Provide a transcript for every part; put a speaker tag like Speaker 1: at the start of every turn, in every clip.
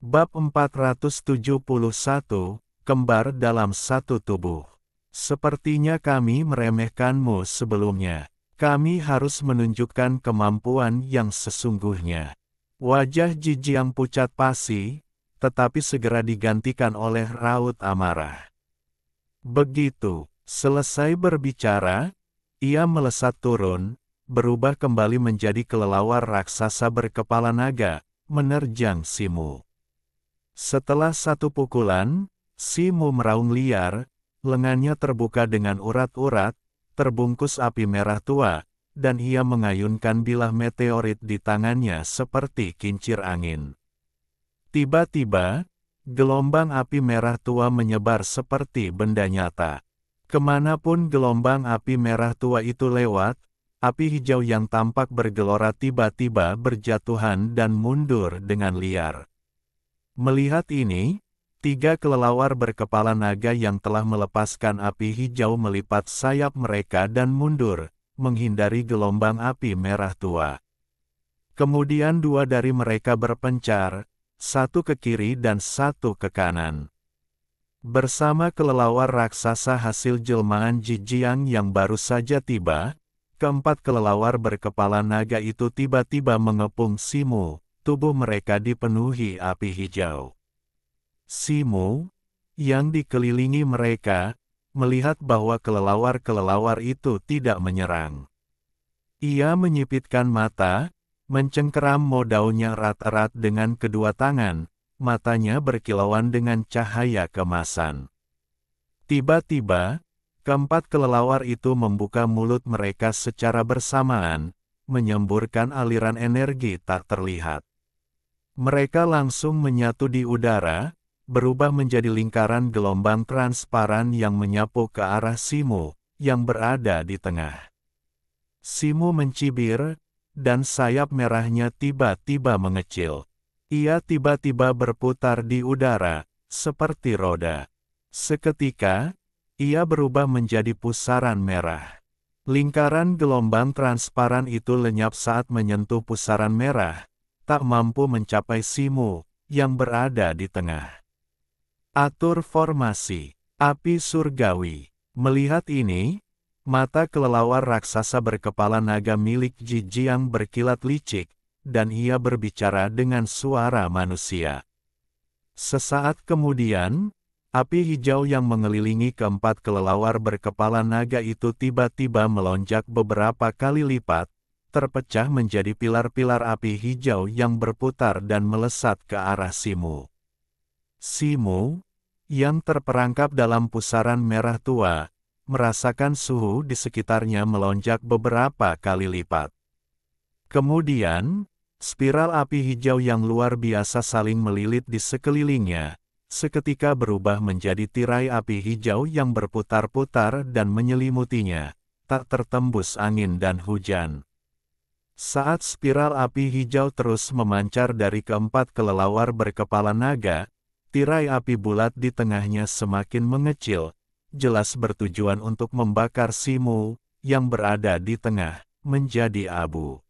Speaker 1: Bab 471, Kembar dalam satu tubuh. Sepertinya kami meremehkanmu sebelumnya. Kami harus menunjukkan kemampuan yang sesungguhnya. Wajah Jijiang pucat pasi, tetapi segera digantikan oleh raut amarah. Begitu selesai berbicara, ia melesat turun, berubah kembali menjadi kelelawar raksasa berkepala naga, menerjang Simu. Setelah satu pukulan, Simu meraung liar, lengannya terbuka dengan urat-urat, terbungkus api merah tua, dan ia mengayunkan bilah meteorit di tangannya seperti kincir angin. Tiba-tiba, gelombang api merah tua menyebar seperti benda nyata. Kemanapun gelombang api merah tua itu lewat, api hijau yang tampak bergelora tiba-tiba berjatuhan dan mundur dengan liar. Melihat ini, tiga kelelawar berkepala naga yang telah melepaskan api hijau melipat sayap mereka dan mundur, menghindari gelombang api merah tua. Kemudian dua dari mereka berpencar, satu ke kiri dan satu ke kanan. Bersama kelelawar raksasa hasil jelmaan Jijiang yang baru saja tiba, keempat kelelawar berkepala naga itu tiba-tiba mengepung Simu. Tubuh mereka dipenuhi api hijau. Simu, yang dikelilingi mereka, melihat bahwa kelelawar-kelelawar itu tidak menyerang. Ia menyipitkan mata, mencengkeram modaunya erat-erat dengan kedua tangan, matanya berkilauan dengan cahaya kemasan. Tiba-tiba, keempat kelelawar itu membuka mulut mereka secara bersamaan, menyemburkan aliran energi tak terlihat. Mereka langsung menyatu di udara, berubah menjadi lingkaran gelombang transparan yang menyapu ke arah Simu, yang berada di tengah. Simu mencibir, dan sayap merahnya tiba-tiba mengecil. Ia tiba-tiba berputar di udara, seperti roda. Seketika, ia berubah menjadi pusaran merah. Lingkaran gelombang transparan itu lenyap saat menyentuh pusaran merah, tak mampu mencapai Simu, yang berada di tengah. Atur formasi, api surgawi. Melihat ini, mata kelelawar raksasa berkepala naga milik Jijiang berkilat licik, dan ia berbicara dengan suara manusia. Sesaat kemudian, api hijau yang mengelilingi keempat kelelawar berkepala naga itu tiba-tiba melonjak beberapa kali lipat, terpecah menjadi pilar-pilar api hijau yang berputar dan melesat ke arah Simu. Simu, yang terperangkap dalam pusaran merah tua, merasakan suhu di sekitarnya melonjak beberapa kali lipat. Kemudian, spiral api hijau yang luar biasa saling melilit di sekelilingnya, seketika berubah menjadi tirai api hijau yang berputar-putar dan menyelimutinya, tak tertembus angin dan hujan. Saat spiral api hijau terus memancar dari keempat kelelawar berkepala naga, tirai api bulat di tengahnya semakin mengecil, jelas bertujuan untuk membakar Simu, yang berada di tengah, menjadi abu.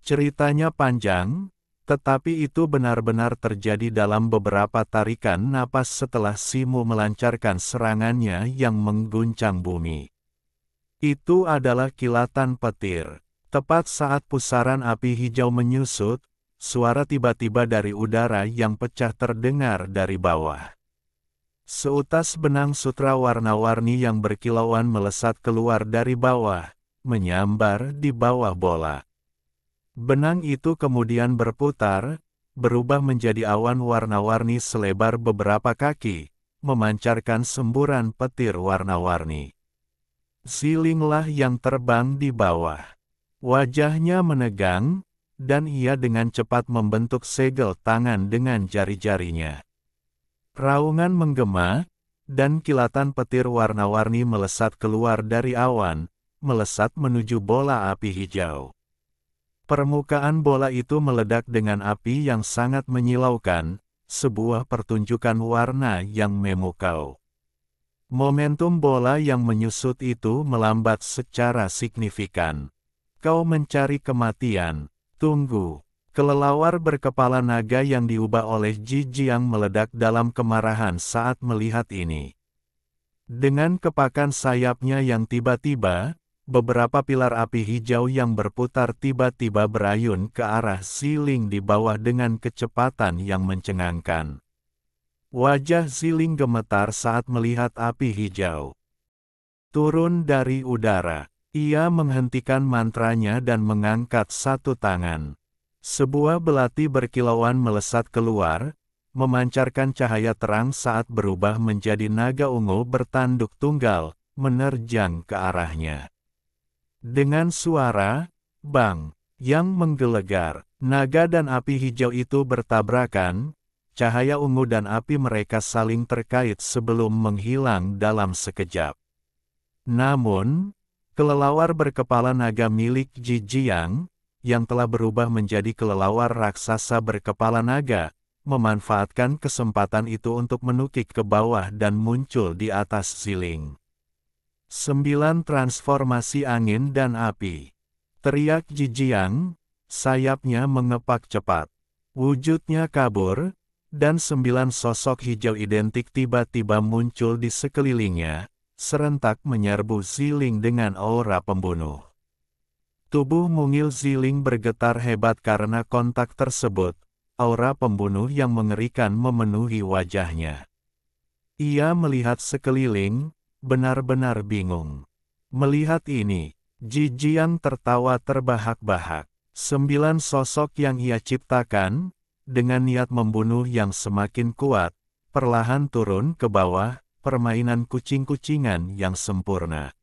Speaker 1: Ceritanya panjang, tetapi itu benar-benar terjadi dalam beberapa tarikan napas setelah Simu melancarkan serangannya yang mengguncang bumi. Itu adalah kilatan petir. Tepat saat pusaran api hijau menyusut, suara tiba-tiba dari udara yang pecah terdengar dari bawah. Seutas benang sutra warna-warni yang berkilauan melesat keluar dari bawah, menyambar di bawah bola. Benang itu kemudian berputar, berubah menjadi awan warna-warni selebar beberapa kaki, memancarkan semburan petir warna-warni. Zilinglah yang terbang di bawah. Wajahnya menegang, dan ia dengan cepat membentuk segel tangan dengan jari-jarinya. Raungan menggema, dan kilatan petir warna-warni melesat keluar dari awan, melesat menuju bola api hijau. Permukaan bola itu meledak dengan api yang sangat menyilaukan, sebuah pertunjukan warna yang memukau. Momentum bola yang menyusut itu melambat secara signifikan. Kau mencari kematian, tunggu. Kelelawar berkepala naga yang diubah oleh Ji Jiang meledak dalam kemarahan saat melihat ini. Dengan kepakan sayapnya yang tiba-tiba, beberapa pilar api hijau yang berputar tiba-tiba berayun ke arah Ziling di bawah dengan kecepatan yang mencengangkan. Wajah Ziling gemetar saat melihat api hijau turun dari udara. Ia menghentikan mantranya dan mengangkat satu tangan. Sebuah belati berkilauan melesat keluar, memancarkan cahaya terang saat berubah menjadi naga ungu bertanduk tunggal, menerjang ke arahnya. Dengan suara bang yang menggelegar, naga dan api hijau itu bertabrakan, cahaya ungu dan api mereka saling terkait sebelum menghilang dalam sekejap. Namun, kelelawar berkepala naga milik Ji Jiang, yang telah berubah menjadi kelelawar raksasa berkepala naga, memanfaatkan kesempatan itu untuk menukik ke bawah dan muncul di atas Ziling. 9 transformasi angin dan api. Teriak Ji Jiang, sayapnya mengepak cepat. Wujudnya kabur, dan 9 sosok hijau identik tiba-tiba muncul di sekelilingnya, serentak menyerbu Ziling dengan aura pembunuh. Tubuh mungil Ziling bergetar hebat karena kontak tersebut, aura pembunuh yang mengerikan memenuhi wajahnya. Ia melihat sekeliling, benar-benar bingung. Melihat ini, Ji Jiang tertawa terbahak-bahak. 9 sosok yang ia ciptakan, dengan niat membunuh yang semakin kuat, perlahan turun ke bawah, permainan kucing-kucingan yang sempurna.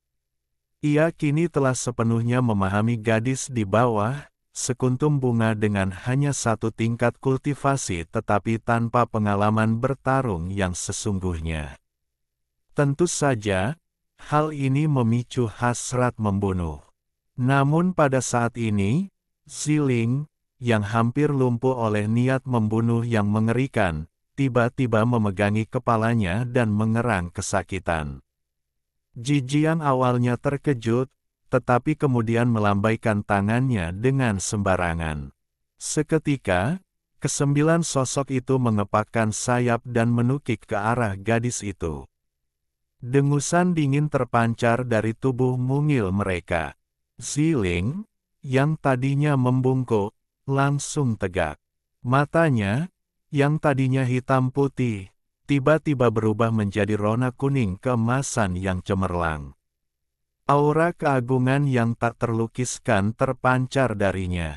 Speaker 1: Ia kini telah sepenuhnya memahami gadis di bawah, sekuntum bunga dengan hanya 1 tingkat kultivasi tetapi tanpa pengalaman bertarung yang sesungguhnya. Tentu saja, hal ini memicu hasrat membunuh. Namun pada saat ini, Ziling, yang hampir lumpuh oleh niat membunuh yang mengerikan, tiba-tiba memegangi kepalanya dan mengerang kesakitan. Ji Jiang awalnya terkejut, tetapi kemudian melambaikan tangannya dengan sembarangan. Seketika, ke-9 sosok itu mengepakkan sayap dan menukik ke arah gadis itu. Dengusan dingin terpancar dari tubuh mungil mereka. Ziling, yang tadinya membungkuk, langsung tegak. Matanya, yang tadinya hitam putih, tiba-tiba berubah menjadi rona kuning keemasan yang cemerlang. Aura keagungan yang tak terlukiskan terpancar darinya.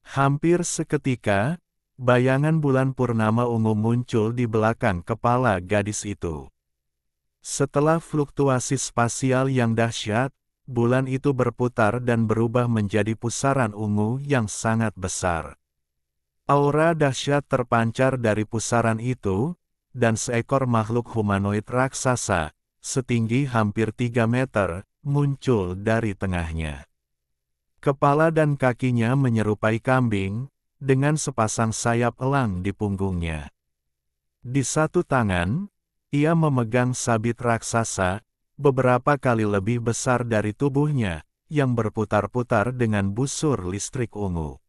Speaker 1: Hampir seketika, bayangan bulan purnama ungu muncul di belakang kepala gadis itu. Setelah fluktuasi spasial yang dahsyat, bulan itu berputar dan berubah menjadi pusaran ungu yang sangat besar. Aura dahsyat terpancar dari pusaran itu, dan seekor makhluk humanoid raksasa, setinggi hampir 3 meter, muncul dari tengahnya. Kepala dan kakinya menyerupai kambing, dengan sepasang sayap elang di punggungnya. Di satu tangan, ia memegang sabit raksasa, beberapa kali lebih besar dari tubuhnya, yang berputar-putar dengan busur listrik ungu.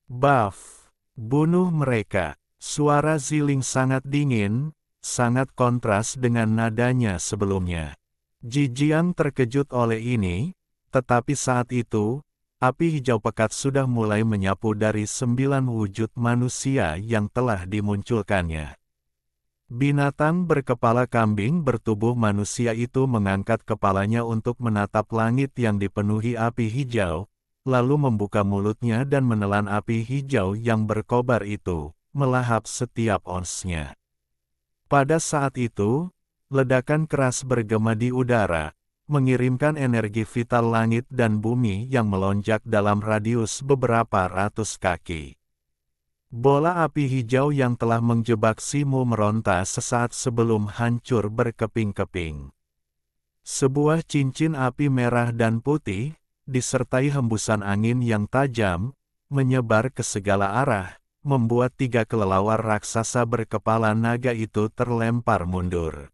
Speaker 1: Buff, bunuh mereka. Suara Ziling sangat dingin, sangat kontras dengan nadanya sebelumnya. Ji Jiang terkejut oleh ini, tetapi saat itu, api hijau pekat sudah mulai menyapu dari 9 wujud manusia yang telah dimunculkannya. Binatang berkepala kambing bertubuh manusia itu mengangkat kepalanya untuk menatap langit yang dipenuhi api hijau, lalu membuka mulutnya dan menelan api hijau yang berkobar itu, melahap setiap onsnya. Pada saat itu, ledakan keras bergema di udara, mengirimkan energi vital langit dan bumi yang melonjak dalam radius beberapa ratus kaki. Bola api hijau yang telah menjebak Simu meronta sesaat sebelum hancur berkeping-keping. Sebuah cincin api merah dan putih, disertai hembusan angin yang tajam, menyebar ke segala arah, membuat 3 kelelawar raksasa berkepala naga itu terlempar mundur.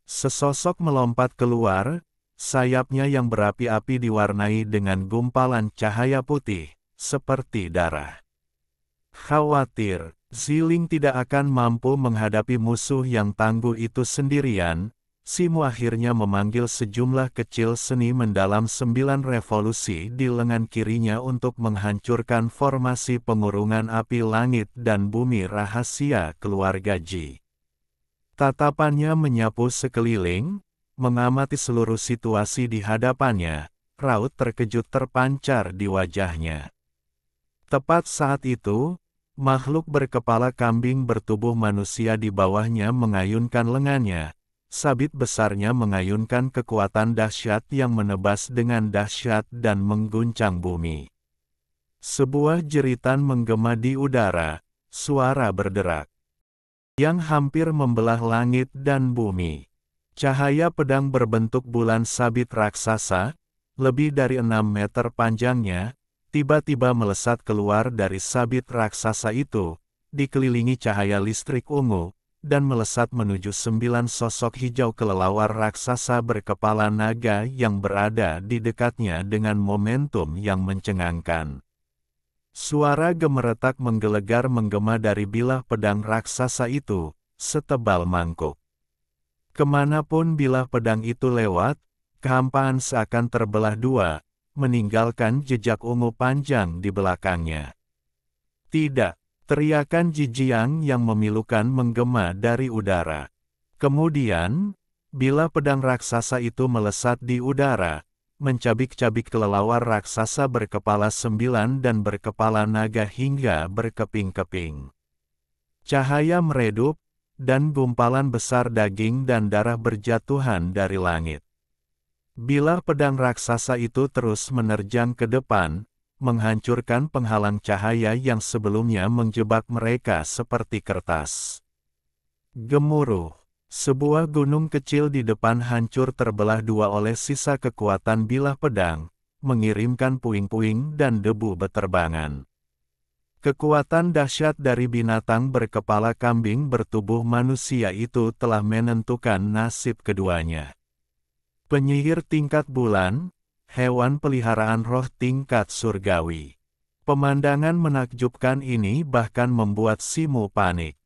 Speaker 1: Sesosok melompat keluar, sayapnya yang berapi-api diwarnai dengan gumpalan cahaya putih, seperti darah. Khawatir, Ziling tidak akan mampu menghadapi musuh yang tangguh itu sendirian, Simu akhirnya memanggil sejumlah kecil seni mendalam 9 revolusi di lengan kirinya untuk menghancurkan formasi pengurungan api langit dan bumi rahasia keluarga Ji. Tatapannya menyapu sekeliling, mengamati seluruh situasi di hadapannya, raut terkejut terpancar di wajahnya. Tepat saat itu, makhluk berkepala kambing bertubuh manusia di bawahnya mengayunkan lengannya. Sabit besarnya mengayunkan kekuatan dahsyat yang menebas dengan dahsyat dan mengguncang bumi. Sebuah jeritan menggema di udara, suara berderak yang hampir membelah langit dan bumi. Cahaya pedang berbentuk bulan sabit raksasa, lebih dari 6 meter panjangnya, tiba-tiba melesat keluar dari sabit raksasa itu, dikelilingi cahaya listrik ungu, dan melesat menuju 9 sosok hijau kelelawar raksasa berkepala naga yang berada di dekatnya dengan momentum yang mencengangkan. Suara gemeretak menggelegar menggema dari bilah pedang raksasa itu, setebal mangkuk. Kemanapun bilah pedang itu lewat, kehampaan seakan terbelah dua, meninggalkan jejak ungu panjang di belakangnya. Tidak! Teriakan Jijiang yang memilukan menggema dari udara. Kemudian, bilah pedang raksasa itu melesat di udara, mencabik-cabik kelelawar raksasa berkepala 9 dan berkepala naga hingga berkeping-keping. Cahaya meredup, dan gumpalan besar daging dan darah berjatuhan dari langit. Bilah pedang raksasa itu terus menerjang ke depan, menghancurkan penghalang cahaya yang sebelumnya menjebak mereka seperti kertas. Gemuruh. Sebuah gunung kecil di depan hancur terbelah dua oleh sisa kekuatan bilah pedang, mengirimkan puing-puing dan debu beterbangan. Kekuatan dahsyat dari binatang berkepala kambing bertubuh manusia itu telah menentukan nasib keduanya. Penyihir tingkat bulan, hewan peliharaan roh tingkat surgawi. Pemandangan menakjubkan ini bahkan membuat Simu panik.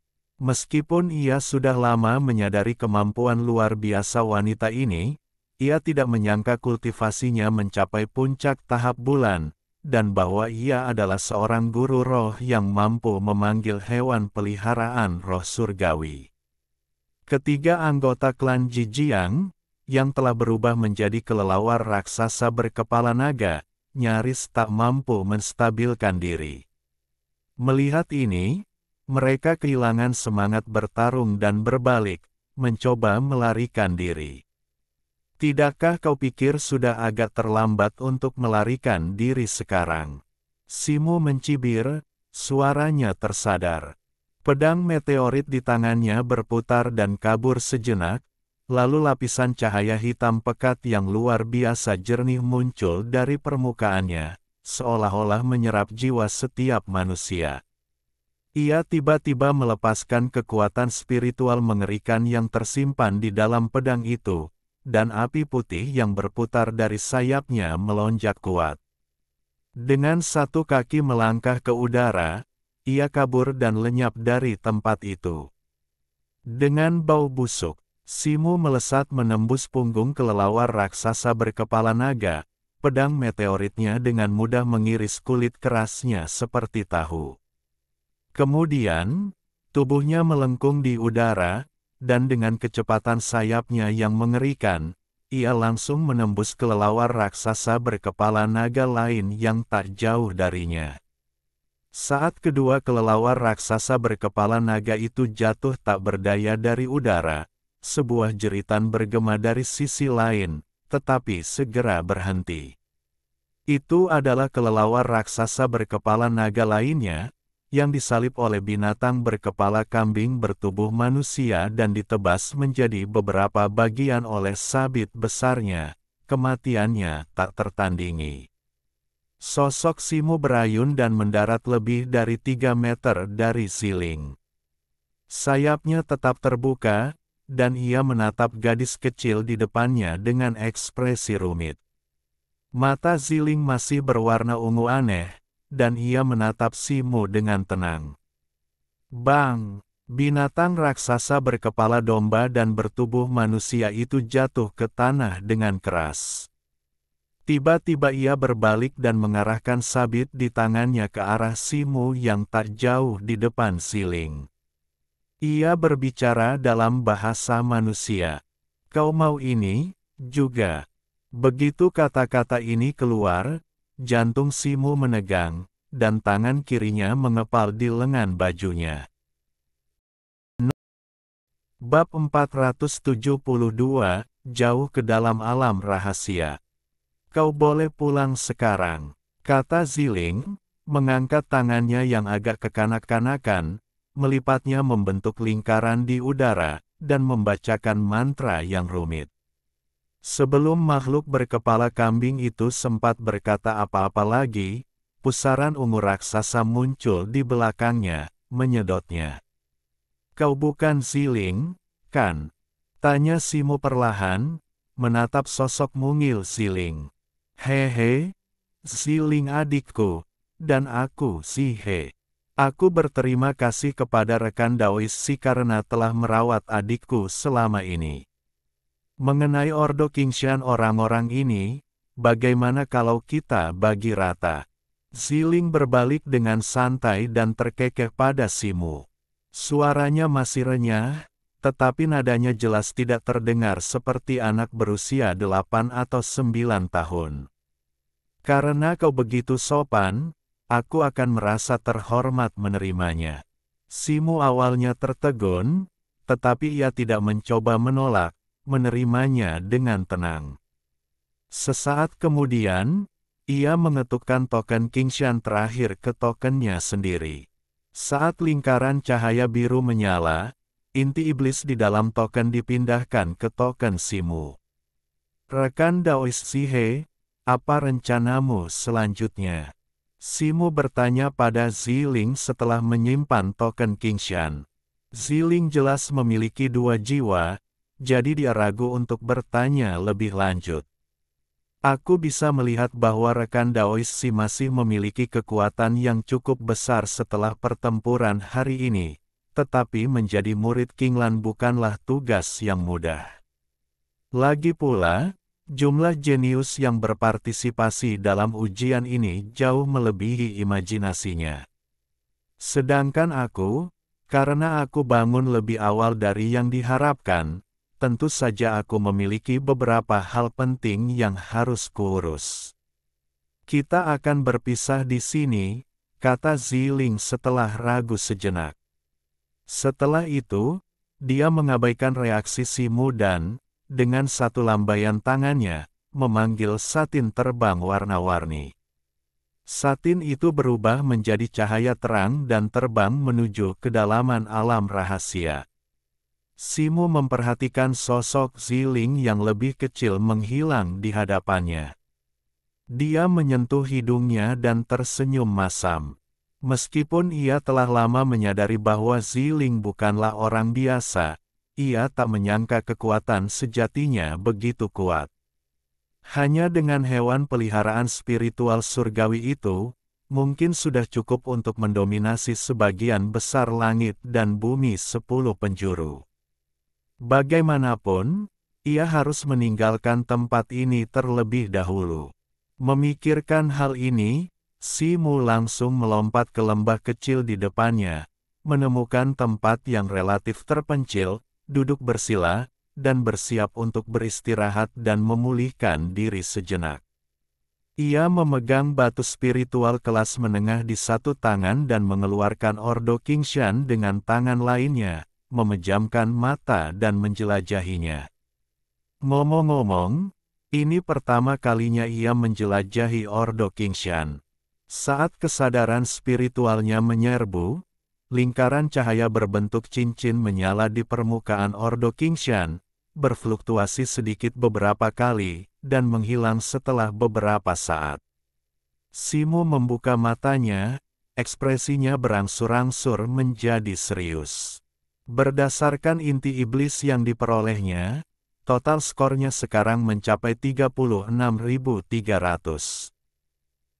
Speaker 1: Meskipun ia sudah lama menyadari kemampuan luar biasa wanita ini, ia tidak menyangka kultivasinya mencapai puncak tahap bulan, dan bahwa ia adalah seorang guru roh yang mampu memanggil hewan peliharaan roh surgawi. Ketiga anggota klan Jijiang, yang telah berubah menjadi kelelawar raksasa berkepala naga, nyaris tak mampu menstabilkan diri. Melihat ini, mereka kehilangan semangat bertarung dan berbalik, mencoba melarikan diri. Tidakkah kau pikir sudah agak terlambat untuk melarikan diri sekarang? Simu mencibir, suaranya tersadar. Pedang meteorit di tangannya berputar dan kabur sejenak, lalu lapisan cahaya hitam pekat yang luar biasa jernih muncul dari permukaannya, seolah-olah menyerap jiwa setiap manusia. Ia tiba-tiba melepaskan kekuatan spiritual mengerikan yang tersimpan di dalam pedang itu, dan api putih yang berputar dari sayapnya melonjak kuat. Dengan satu kaki melangkah ke udara, ia kabur dan lenyap dari tempat itu. Dengan bau busuk, Simu melesat menembus punggung kelelawar raksasa berkepala naga, pedang meteoritnya dengan mudah mengiris kulit kerasnya seperti tahu. Kemudian, tubuhnya melengkung di udara, dan dengan kecepatan sayapnya yang mengerikan, ia langsung menembus kelelawar raksasa berkepala naga lain yang tak jauh darinya. Saat kedua kelelawar raksasa berkepala naga itu jatuh tak berdaya dari udara, sebuah jeritan bergema dari sisi lain, tetapi segera berhenti. Itu adalah kelelawar raksasa berkepala naga lainnya, yang disalib oleh binatang berkepala kambing bertubuh manusia dan ditebas menjadi beberapa bagian oleh sabit besarnya. Kematiannya tak tertandingi. Sosok Simu berayun dan mendarat lebih dari 3 meter dari Ziling. Sayapnya tetap terbuka, dan ia menatap gadis kecil di depannya dengan ekspresi rumit. Mata Ziling masih berwarna ungu aneh, dan ia menatap Simu dengan tenang. Bang! Binatang raksasa berkepala domba dan bertubuh manusia itu jatuh ke tanah dengan keras. Tiba-tiba ia berbalik dan mengarahkan sabit di tangannya ke arah Simu yang tak jauh di depan Ziling. Ia berbicara dalam bahasa manusia. Kau mau ini, juga. Begitu kata-kata ini keluar, jantung Simu menegang, dan tangan kirinya mengepal di lengan bajunya. Bab 472, Jauh ke dalam alam rahasia. Kau boleh pulang sekarang, kata Ziling, mengangkat tangannya yang agak kekanak-kanakan, melipatnya membentuk lingkaran di udara, dan membacakan mantra yang rumit. Sebelum makhluk berkepala kambing itu sempat berkata apa-apa lagi, pusaran ungu raksasa muncul di belakangnya, menyedotnya. Kau bukan Ziling, kan? Tanya Simu perlahan, menatap sosok mungil Ziling. Hehe, Ziling adikku, dan aku Zihe. Aku berterima kasih kepada rekan Daois Si karena telah merawat adikku selama ini. Mengenai Ordo Qingshan orang-orang ini, bagaimana kalau kita bagi rata? Ziling berbalik dengan santai dan terkekeh pada Simu. Suaranya masih renyah, tetapi nadanya jelas tidak terdengar seperti anak berusia 8 atau 9 tahun. Karena kau begitu sopan, aku akan merasa terhormat menerimanya. Simu awalnya tertegun, tetapi ia tidak mencoba menolak, menerimanya dengan tenang. Sesaat kemudian, ia mengetukkan token Qingshan terakhir ke tokennya sendiri. Saat lingkaran cahaya biru menyala, inti iblis di dalam token dipindahkan ke token Simu. Rekan Daois Zihe, apa rencanamu selanjutnya? Simu bertanya pada Ziling setelah menyimpan token Qingshan. Ziling jelas memiliki 2 jiwa, jadi dia ragu untuk bertanya lebih lanjut. Aku bisa melihat bahwa rekan Daois Si masih memiliki kekuatan yang cukup besar setelah pertempuran hari ini, tetapi menjadi murid Qinglan bukanlah tugas yang mudah. Lagi pula, jumlah jenius yang berpartisipasi dalam ujian ini jauh melebihi imajinasinya. Sedangkan aku, karena aku bangun lebih awal dari yang diharapkan, tentu saja aku memiliki beberapa hal penting yang harus kuurus. Kita akan berpisah di sini, kata Ziling setelah ragu sejenak. Setelah itu, dia mengabaikan reaksi Simu dan, dengan satu lambaian tangannya, memanggil satin terbang warna-warni. Satin itu berubah menjadi cahaya terang dan terbang menuju kedalaman alam rahasia. Simu memperhatikan sosok Ziling yang lebih kecil menghilang di hadapannya. Dia menyentuh hidungnya dan tersenyum masam. Meskipun ia telah lama menyadari bahwa Ziling bukanlah orang biasa, ia tak menyangka kekuatan sejatinya begitu kuat. Hanya dengan hewan peliharaan spiritual surgawi itu, mungkin sudah cukup untuk mendominasi sebagian besar langit dan bumi 10 penjuru. Bagaimanapun, ia harus meninggalkan tempat ini terlebih dahulu. Memikirkan hal ini, Simu langsung melompat ke lembah kecil di depannya, menemukan tempat yang relatif terpencil, duduk bersila, dan bersiap untuk beristirahat dan memulihkan diri sejenak. Ia memegang batu spiritual kelas menengah di satu tangan dan mengeluarkan Ordo Qingshan dengan tangan lainnya, memejamkan mata dan menjelajahinya. Ngomong-ngomong, ini pertama kalinya ia menjelajahi Ordo Qingshan. Saat kesadaran spiritualnya menyerbu, lingkaran cahaya berbentuk cincin menyala di permukaan Ordo Qingshan, berfluktuasi sedikit beberapa kali, dan menghilang setelah beberapa saat. Simu membuka matanya, ekspresinya berangsur-angsur menjadi serius. Berdasarkan inti iblis yang diperolehnya, total skornya sekarang mencapai 36.300.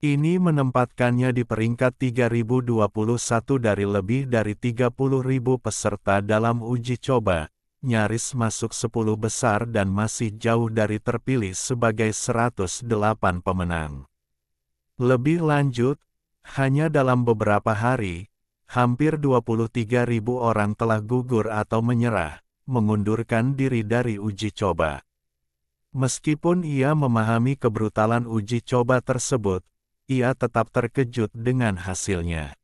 Speaker 1: Ini menempatkannya di peringkat 3021 dari lebih dari 30.000 peserta dalam uji coba, nyaris masuk 10 besar dan masih jauh dari terpilih sebagai 108 pemenang. Lebih lanjut, hanya dalam beberapa hari, hampir 23.000 orang telah gugur atau menyerah, mengundurkan diri dari uji coba. Meskipun ia memahami kebrutalan uji coba tersebut, ia tetap terkejut dengan hasilnya.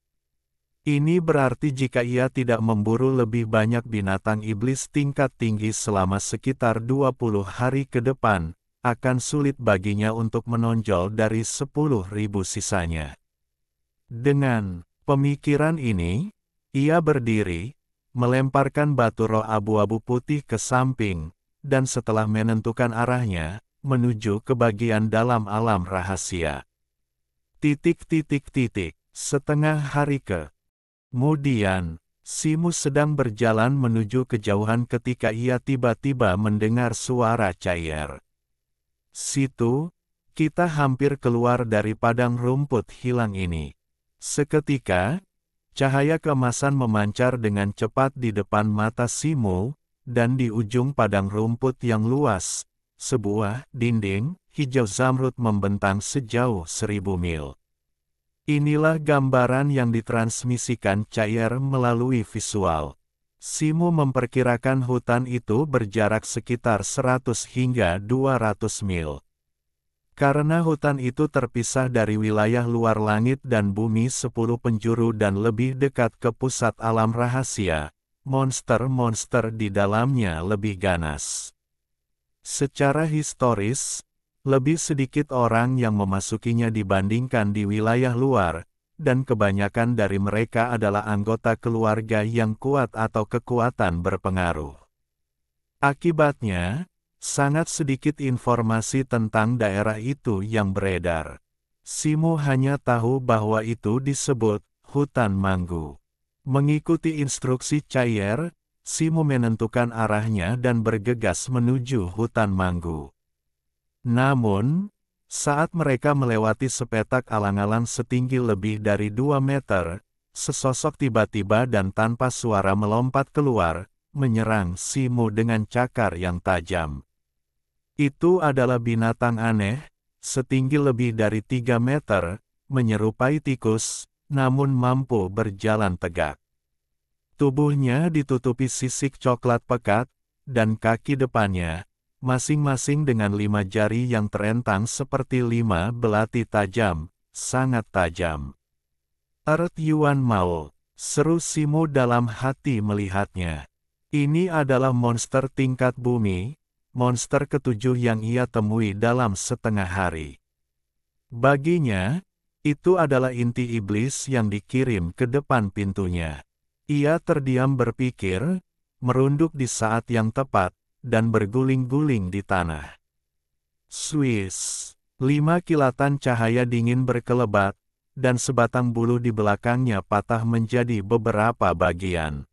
Speaker 1: Ini berarti jika ia tidak memburu lebih banyak binatang iblis tingkat tinggi selama sekitar 20 hari ke depan, akan sulit baginya untuk menonjol dari 10.000 sisanya. Dengan pemikiran ini, ia berdiri, melemparkan batu roh abu-abu putih ke samping, dan setelah menentukan arahnya, menuju ke bagian dalam alam rahasia. Setengah hari kemudian, Simus sedang berjalan menuju kejauhan ketika ia tiba-tiba mendengar suara Cair. Situ, kita hampir keluar dari padang rumput hilang ini. Seketika, cahaya keemasan memancar dengan cepat di depan mata Simu, dan di ujung padang rumput yang luas, sebuah dinding hijau zamrud membentang sejauh 1000 mil. Inilah gambaran yang ditransmisikan Cair melalui visual. Simu memperkirakan hutan itu berjarak sekitar 100 hingga 200 mil. Karena hutan itu terpisah dari wilayah luar langit dan bumi 10 penjuru dan lebih dekat ke pusat alam rahasia, monster-monster di dalamnya lebih ganas. Secara historis, lebih sedikit orang yang memasukinya dibandingkan di wilayah luar, dan kebanyakan dari mereka adalah anggota keluarga yang kuat atau kekuatan berpengaruh. Akibatnya, sangat sedikit informasi tentang daerah itu yang beredar. Simu hanya tahu bahwa itu disebut hutan Manggu. Mengikuti instruksi Cair, Simu menentukan arahnya dan bergegas menuju hutan Manggu. Namun, saat mereka melewati sepetak alang-alang setinggi lebih dari 2 meter, sesosok tiba-tiba dan tanpa suara melompat keluar, menyerang Simu dengan cakar yang tajam. Itu adalah binatang aneh, setinggi lebih dari 3 meter, menyerupai tikus, namun mampu berjalan tegak. Tubuhnya ditutupi sisik coklat pekat, dan kaki depannya, masing-masing dengan 5 jari yang terentang seperti 5 belati tajam, sangat tajam. Earth Yuan Mao, seru Simu dalam hati melihatnya. Ini adalah monster tingkat bumi, monster ketujuh yang ia temui dalam setengah hari. Baginya, itu adalah inti iblis yang dikirim ke depan pintunya. Ia terdiam berpikir, merunduk di saat yang tepat, dan berguling-guling di tanah. Swiss. 5 kilatan cahaya dingin berkelebat, dan sebatang bulu di belakangnya patah menjadi beberapa bagian.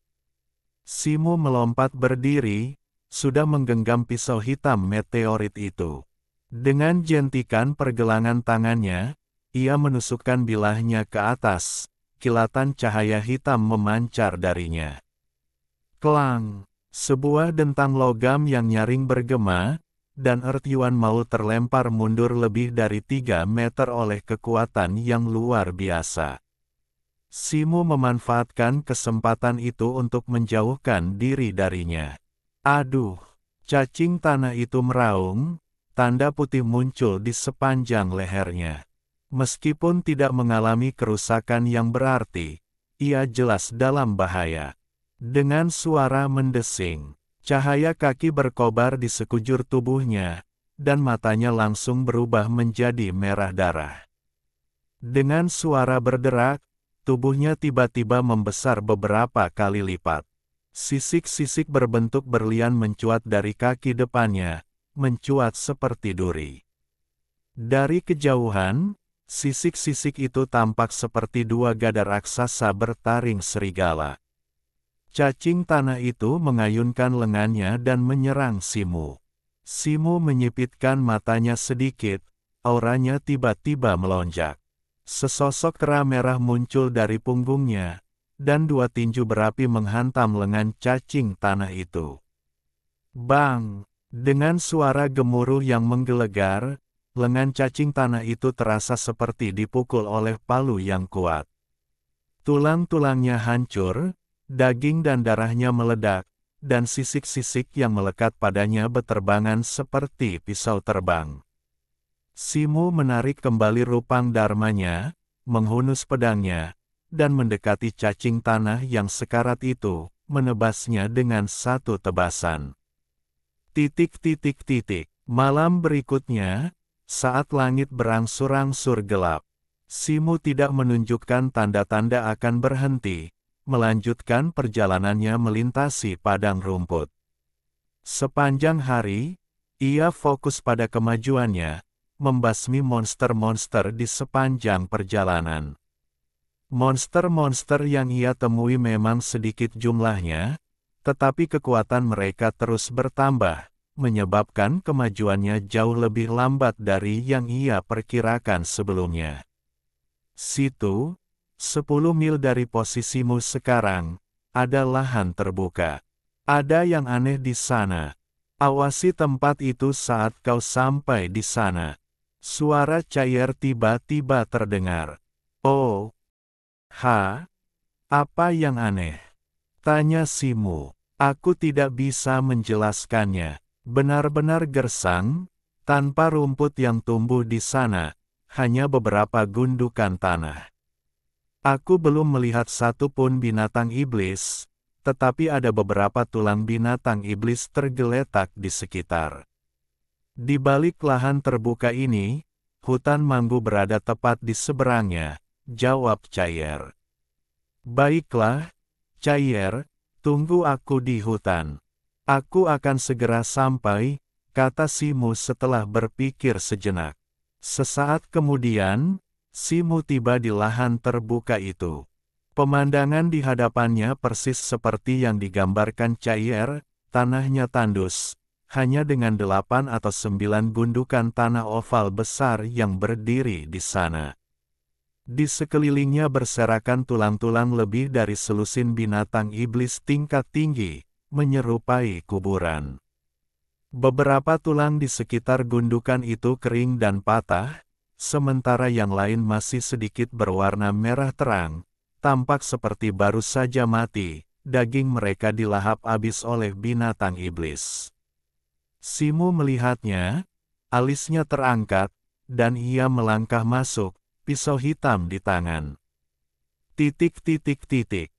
Speaker 1: Simu melompat berdiri, sudah menggenggam pisau hitam meteorit itu. Dengan jentikan pergelangan tangannya, ia menusukkan bilahnya ke atas, kilatan cahaya hitam memancar darinya. Klang! Sebuah dentang logam yang nyaring bergema, dan Earth Yuan Mao terlempar mundur lebih dari 3 meter oleh kekuatan yang luar biasa. Simu memanfaatkan kesempatan itu untuk menjauhkan diri darinya. Aduh! Cacing tanah itu meraung, tanda putih muncul di sepanjang lehernya. Meskipun tidak mengalami kerusakan yang berarti, ia jelas dalam bahaya. Dengan suara mendesing, cahaya kaki berkobar di sekujur tubuhnya, dan matanya langsung berubah menjadi merah darah. Dengan suara berderak, tubuhnya tiba-tiba membesar beberapa kali lipat. Sisik-sisik berbentuk berlian mencuat dari kaki depannya, mencuat seperti duri. Dari kejauhan, sisik-sisik itu tampak seperti 2 gada raksasa bertaring serigala. Cacing tanah itu mengayunkan lengannya dan menyerang Simu. Simu menyipitkan matanya sedikit, auranya tiba-tiba melonjak. Sesosok kera merah muncul dari punggungnya, dan dua tinju berapi menghantam lengan cacing tanah itu. Bang! Dengan suara gemuruh yang menggelegar, lengan cacing tanah itu terasa seperti dipukul oleh palu yang kuat. Tulang-tulangnya hancur, daging dan darahnya meledak, dan sisik-sisik yang melekat padanya beterbangan seperti pisau terbang. Simu menarik kembali rupang dharmanya, menghunus pedangnya, dan mendekati cacing tanah yang sekarat itu, menebasnya dengan satu tebasan. Malam berikutnya, saat langit berangsur-angsur gelap, Simu tidak menunjukkan tanda-tanda akan berhenti, melanjutkan perjalanannya melintasi padang rumput. Sepanjang hari, ia fokus pada kemajuannya, membasmi monster-monster di sepanjang perjalanan. Monster-monster yang ia temui memang sedikit jumlahnya, tetapi kekuatan mereka terus bertambah, menyebabkan kemajuannya jauh lebih lambat dari yang ia perkirakan sebelumnya. Situ, 10 mil dari posisimu sekarang, ada lahan terbuka. Ada yang aneh di sana. Awasi tempat itu saat kau sampai di sana. Suara cair tiba-tiba terdengar. Oh, apa yang aneh? Tanya Simu. Aku tidak bisa menjelaskannya. Benar-benar gersang, tanpa rumput yang tumbuh di sana, hanya beberapa gundukan tanah. Aku belum melihat satu pun binatang iblis, tetapi ada beberapa tulang binatang iblis tergeletak di sekitar. Di balik lahan terbuka ini, hutan manggu berada tepat di seberangnya, jawab Cair. Baiklah, Cair, tunggu aku di hutan. Aku akan segera sampai, kata Simu setelah berpikir sejenak. Sesaat kemudian, Simu tiba di lahan terbuka itu. Pemandangan di hadapannya persis seperti yang digambarkan Cair, tanahnya tandus, hanya dengan 8 atau 9 gundukan tanah oval besar yang berdiri di sana. Di sekelilingnya berserakan tulang-tulang lebih dari selusin binatang iblis tingkat tinggi, menyerupai kuburan. Beberapa tulang di sekitar gundukan itu kering dan patah, sementara yang lain masih sedikit berwarna merah terang, tampak seperti baru saja mati, daging mereka dilahap habis oleh binatang iblis. Simu melihatnya, alisnya terangkat, dan ia melangkah masuk, pisau hitam di tangan.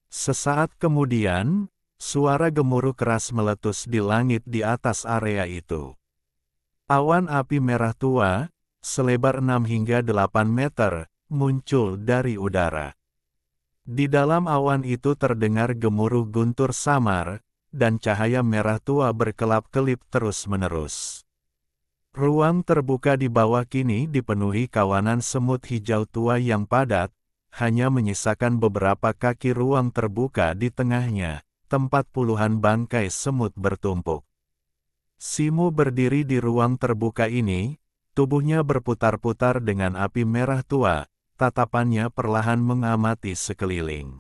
Speaker 1: Sesaat kemudian, suara gemuruh keras meletus di langit di atas area itu. Awan api merah tua, selebar 6 hingga 8 meter, muncul dari udara. Di dalam awan itu terdengar gemuruh guntur samar, dan cahaya merah tua berkelap-kelip terus-menerus. Ruang terbuka di bawah kini dipenuhi kawanan semut hijau tua yang padat, hanya menyisakan beberapa kaki ruang terbuka di tengahnya, tempat puluhan bangkai semut bertumpuk. Simu berdiri di ruang terbuka ini, tubuhnya berputar-putar dengan api merah tua, tatapannya perlahan mengamati sekeliling.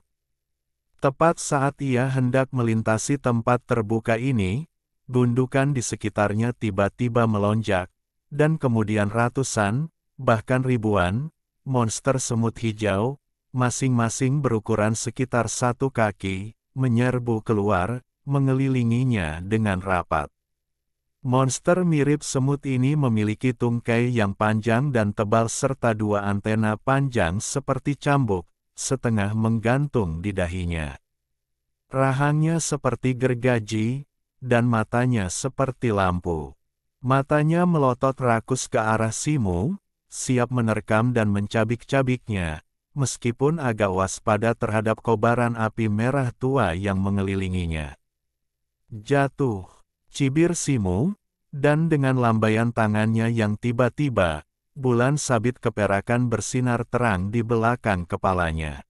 Speaker 1: Tepat saat ia hendak melintasi tempat terbuka ini, gundukan di sekitarnya tiba-tiba melonjak, dan kemudian ratusan, bahkan ribuan, monster semut hijau, masing-masing berukuran sekitar 1 kaki, menyerbu keluar, mengelilinginya dengan rapat. Monster mirip semut ini memiliki tungkai yang panjang dan tebal serta 2 antena panjang seperti cambuk, setengah menggantung di dahinya. Rahangnya seperti gergaji, dan matanya seperti lampu. Matanya melotot rakus ke arah Simu, siap menerkam dan mencabik-cabiknya, meskipun agak waspada terhadap kobaran api merah tua yang mengelilinginya. Jatuh, cibir Simu, dan dengan lambaian tangannya yang tiba-tiba, bulan sabit keperakan bersinar terang di belakang kepalanya.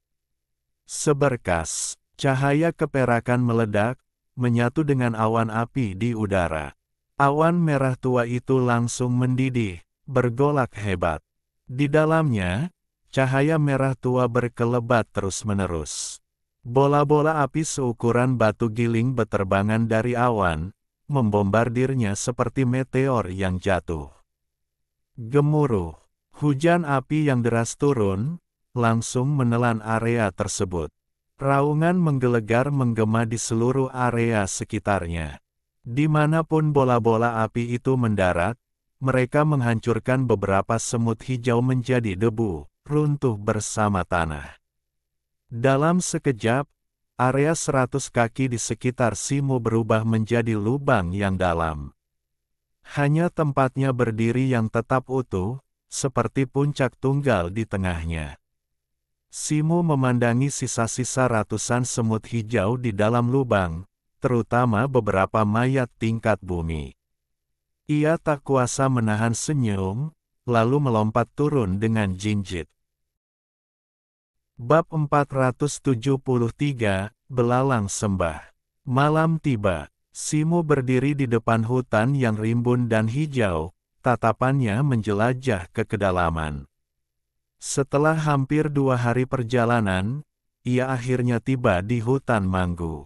Speaker 1: Seberkas, cahaya keperakan meledak, menyatu dengan awan api di udara. Awan merah tua itu langsung mendidih, bergolak hebat. Di dalamnya, Cahaya merah tua berkelebat terus-menerus. Bola-bola api seukuran batu giling beterbangan dari awan, membombardirnya seperti meteor yang jatuh. Gemuruh. Hujan api yang deras turun, langsung menelan area tersebut. Raungan menggelegar menggema di seluruh area sekitarnya. Dimanapun bola-bola api itu mendarat, mereka menghancurkan beberapa semut hijau menjadi debu, runtuh bersama tanah. Dalam sekejap, area 100 kaki di sekitar Simo berubah menjadi lubang yang dalam. Hanya tempatnya berdiri yang tetap utuh, seperti puncak tunggal di tengahnya. Simo memandangi sisa-sisa ratusan semut hijau di dalam lubang, terutama beberapa mayat tingkat bumi. Ia tak kuasa menahan senyum, lalu melompat turun dengan jinjit. Bab 473, Belalang Sembah. Malam tiba, Simo berdiri di depan hutan yang rimbun dan hijau, tatapannya menjelajah ke kedalaman. Setelah hampir 2 hari perjalanan, ia akhirnya tiba di hutan Manggu.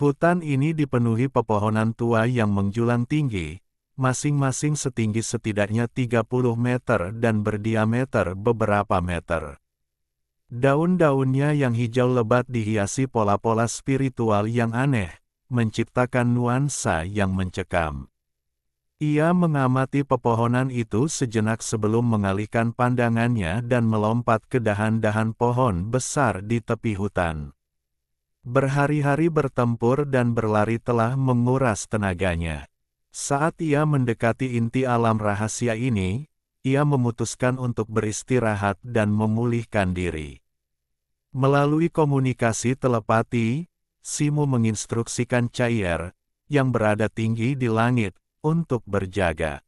Speaker 1: Hutan ini dipenuhi pepohonan tua yang menjulang tinggi, masing-masing setinggi setidaknya 30 meter dan berdiameter beberapa meter. Daun-daunnya yang hijau lebat dihiasi pola-pola spiritual yang aneh, menciptakan nuansa yang mencekam. Ia mengamati pepohonan itu sejenak sebelum mengalihkan pandangannya dan melompat ke dahan-dahan pohon besar di tepi hutan. Berhari-hari bertempur dan berlari telah menguras tenaganya. Saat ia mendekati inti alam rahasia ini, ia memutuskan untuk beristirahat dan memulihkan diri. Melalui komunikasi telepati, Simo menginstruksikan Cair, yang berada tinggi di langit, untuk berjaga.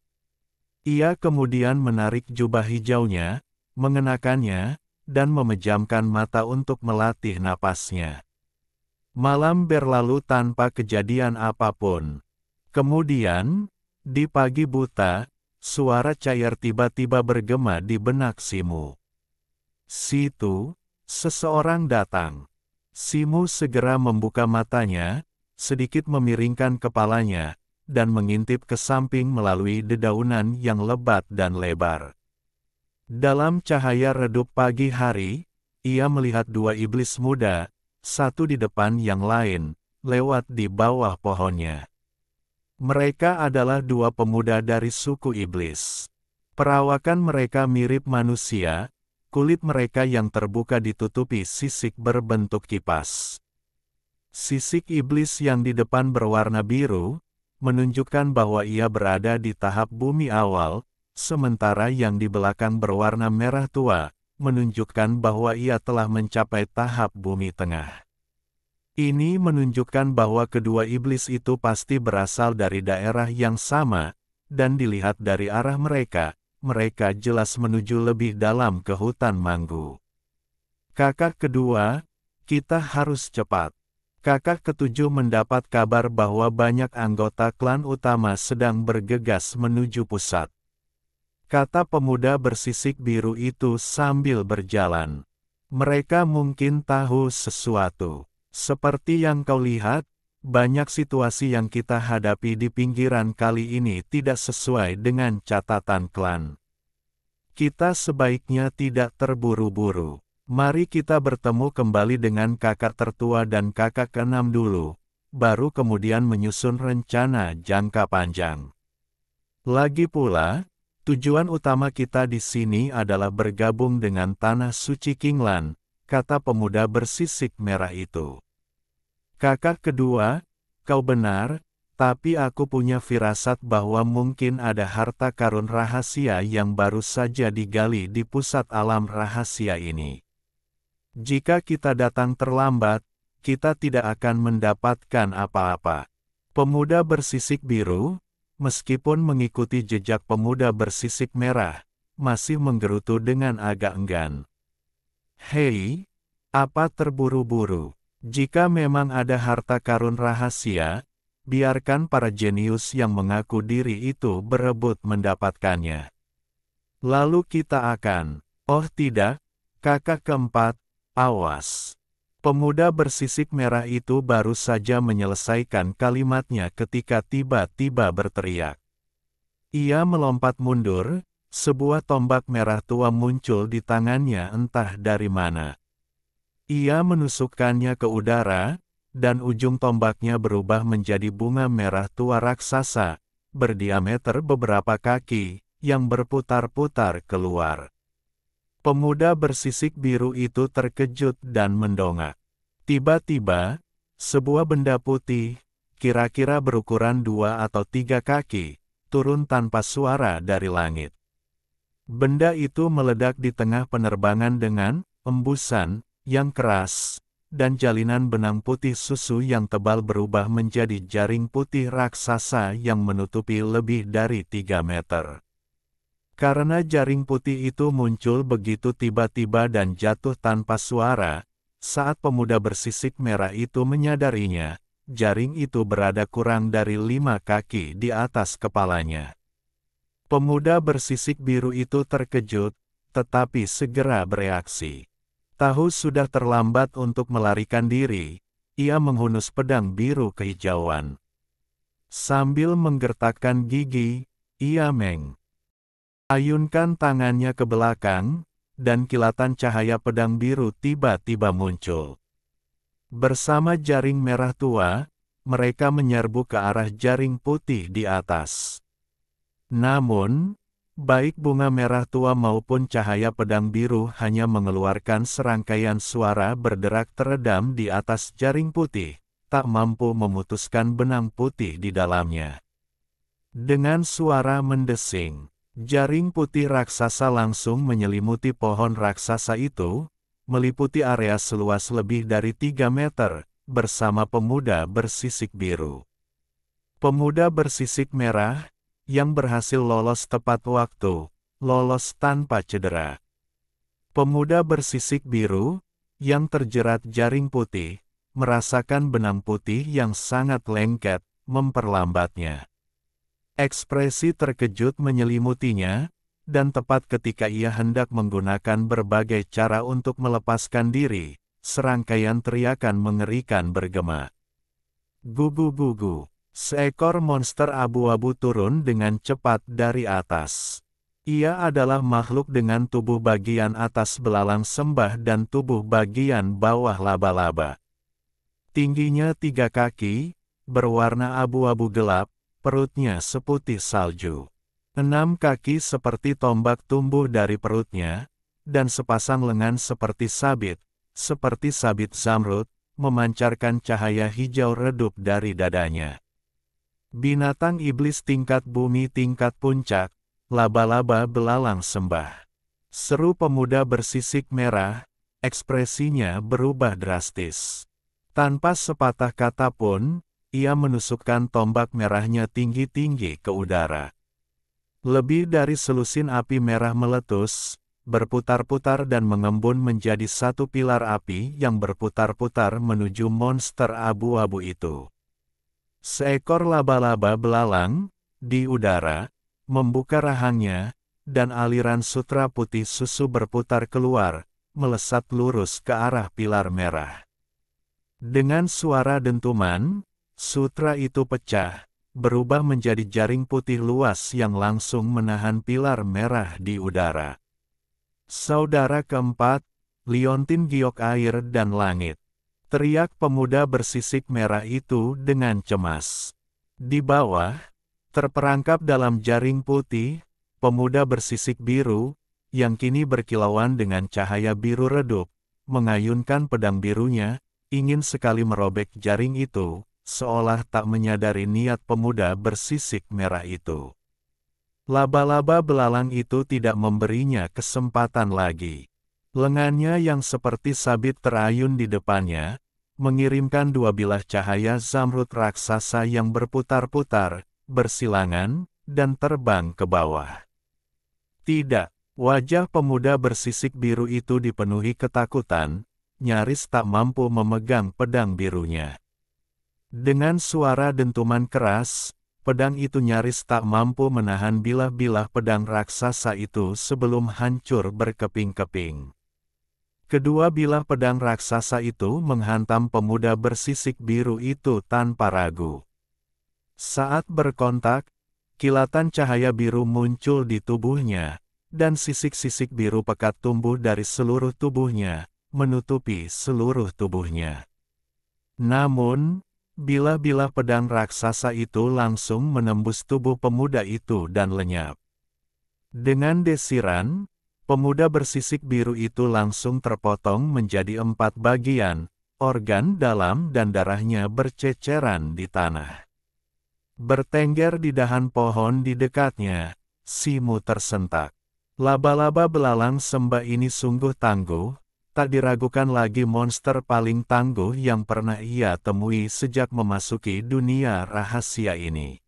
Speaker 1: Ia kemudian menarik jubah hijaunya, mengenakannya, dan memejamkan mata untuk melatih napasnya. Malam berlalu tanpa kejadian apapun. Kemudian, di pagi buta, suara Cair tiba-tiba bergema di benak Simo. "Situ, seseorang datang." Simo segera membuka matanya, sedikit memiringkan kepalanya, dan mengintip ke samping melalui dedaunan yang lebat dan lebar. Dalam cahaya redup pagi hari, ia melihat 2 iblis muda, satu di depan yang lain, lewat di bawah pohonnya. Mereka adalah 2 pemuda dari suku iblis. Perawakan mereka mirip manusia, kulit mereka yang terbuka ditutupi sisik berbentuk kipas. Sisik iblis yang di depan berwarna biru, menunjukkan bahwa ia berada di tahap bumi awal, sementara yang di belakang berwarna merah tua, menunjukkan bahwa ia telah mencapai tahap bumi tengah. Ini menunjukkan bahwa kedua iblis itu pasti berasal dari daerah yang sama, dan dilihat dari arah mereka, mereka jelas menuju lebih dalam ke hutan Manggu. Kakak kedua, kita harus cepat. Kakak ketujuh mendapat kabar bahwa banyak anggota klan utama sedang bergegas menuju pusat. Kata pemuda bersisik biru itu sambil berjalan. Mereka mungkin tahu sesuatu. Seperti yang kau lihat, banyak situasi yang kita hadapi di pinggiran kali ini tidak sesuai dengan catatan klan. Kita sebaiknya tidak terburu-buru. Mari kita bertemu kembali dengan kakak tertua dan kakak keenam dulu, baru kemudian menyusun rencana jangka panjang. Lagi pula, tujuan utama kita di sini adalah bergabung dengan Tanah Suci Kinglan, kata pemuda bersisik merah itu. Kakak kedua, kau benar, tapi aku punya firasat bahwa mungkin ada harta karun rahasia yang baru saja digali di pusat alam rahasia ini. Jika kita datang terlambat, kita tidak akan mendapatkan apa-apa. Pemuda bersisik biru, meskipun mengikuti jejak pemuda bersisik merah, masih menggerutu dengan agak enggan. Hei, apa terburu-buru? Jika memang ada harta karun rahasia, biarkan para jenius yang mengaku diri itu berebut mendapatkannya. Lalu kita akan... Oh tidak, kakak keempat, awas. Pemuda bersisik merah itu baru saja menyelesaikan kalimatnya ketika tiba-tiba berteriak. Ia melompat mundur, sebuah tombak merah tua muncul di tangannya entah dari mana. Ia menusukkannya ke udara, dan ujung tombaknya berubah menjadi bunga merah tua raksasa, berdiameter beberapa kaki, yang berputar-putar keluar. Pemuda bersisik biru itu terkejut dan mendongak. Tiba-tiba, sebuah benda putih, kira-kira berukuran 2 atau 3 kaki, turun tanpa suara dari langit. Benda itu meledak di tengah penerbangan dengan embusan yang keras, dan jalinan benang putih susu yang tebal berubah menjadi jaring putih raksasa yang menutupi lebih dari 3 meter. Karena jaring putih itu muncul begitu tiba-tiba dan jatuh tanpa suara, saat pemuda bersisik merah itu menyadarinya, jaring itu berada kurang dari 5 kaki di atas kepalanya. Pemuda bersisik biru itu terkejut, tetapi segera bereaksi. Tahu sudah terlambat untuk melarikan diri, ia menghunus pedang biru kehijauan. Sambil menggertakkan gigi, ia ayunkan tangannya ke belakang, dan kilatan cahaya pedang biru tiba-tiba muncul. Bersama jaring merah tua, mereka menyerbu ke arah jaring putih di atas. Namun, baik bunga merah tua maupun cahaya pedang biru hanya mengeluarkan serangkaian suara berderak teredam di atas jaring putih, tak mampu memutuskan benang putih di dalamnya. Dengan suara mendesing, jaring putih raksasa langsung menyelimuti pohon raksasa itu, meliputi area seluas lebih dari 3 meter, bersama pemuda bersisik biru. Pemuda bersisik merah, yang berhasil lolos tepat waktu, lolos tanpa cedera. Pemuda bersisik biru, yang terjerat jaring putih, merasakan benang putih yang sangat lengket, memperlambatnya. Ekspresi terkejut menyelimutinya, dan tepat ketika ia hendak menggunakan berbagai cara untuk melepaskan diri, serangkaian teriakan mengerikan bergema. Gugu-gugu, seekor monster abu-abu turun dengan cepat dari atas. Ia adalah makhluk dengan tubuh bagian atas belalang sembah dan tubuh bagian bawah laba-laba. Tingginya 3 kaki, berwarna abu-abu gelap, perutnya seputih salju. 6 kaki seperti tombak tumbuh dari perutnya, dan sepasang lengan seperti sabit zamrud, memancarkan cahaya hijau redup dari dadanya. Binatang iblis tingkat bumi tingkat puncak, laba-laba belalang sembah. Seru pemuda bersisik merah, ekspresinya berubah drastis. Tanpa sepatah kata pun, ia menusukkan tombak merahnya tinggi-tinggi ke udara. Lebih dari selusin api merah meletus, berputar-putar dan mengembun menjadi satu pilar api yang berputar-putar menuju monster abu-abu itu. Seekor laba-laba belalang, di udara, membuka rahangnya, dan aliran sutra putih susu berputar keluar, melesat lurus ke arah pilar merah. Dengan suara dentuman, sutra itu pecah, berubah menjadi jaring putih luas yang langsung menahan pilar merah di udara. Saudara keempat, liontin giok air dan langit. Teriak pemuda bersisik merah itu dengan cemas. Di bawah, terperangkap dalam jaring putih, pemuda bersisik biru, yang kini berkilauan dengan cahaya biru redup, mengayunkan pedang birunya, ingin sekali merobek jaring itu, seolah tak menyadari niat pemuda bersisik merah itu. Laba-laba belalang itu tidak memberinya kesempatan lagi. Lengannya yang seperti sabit terayun di depannya, mengirimkan 2 bilah cahaya zamrud raksasa yang berputar-putar, bersilangan, dan terbang ke bawah. Tidak, wajah pemuda bersisik biru itu dipenuhi ketakutan, nyaris tak mampu memegang pedang birunya. Dengan suara dentuman keras, pedang itu nyaris tak mampu menahan bilah-bilah pedang raksasa itu sebelum hancur berkeping-keping. Kedua bilah pedang raksasa itu menghantam pemuda bersisik biru itu tanpa ragu. Saat berkontak, kilatan cahaya biru muncul di tubuhnya, dan sisik-sisik biru pekat tumbuh dari seluruh tubuhnya, menutupi seluruh tubuhnya. Namun, bilah-bilah pedang raksasa itu langsung menembus tubuh pemuda itu dan lenyap. Dengan desiran, pemuda bersisik biru itu langsung terpotong menjadi 4 bagian, organ dalam dan darahnya berceceran di tanah. Bertengger di dahan pohon di dekatnya, Simu tersentak. Laba-laba belalang sembah ini sungguh tangguh, tak diragukan lagi monster paling tangguh yang pernah ia temui sejak memasuki dunia rahasia ini.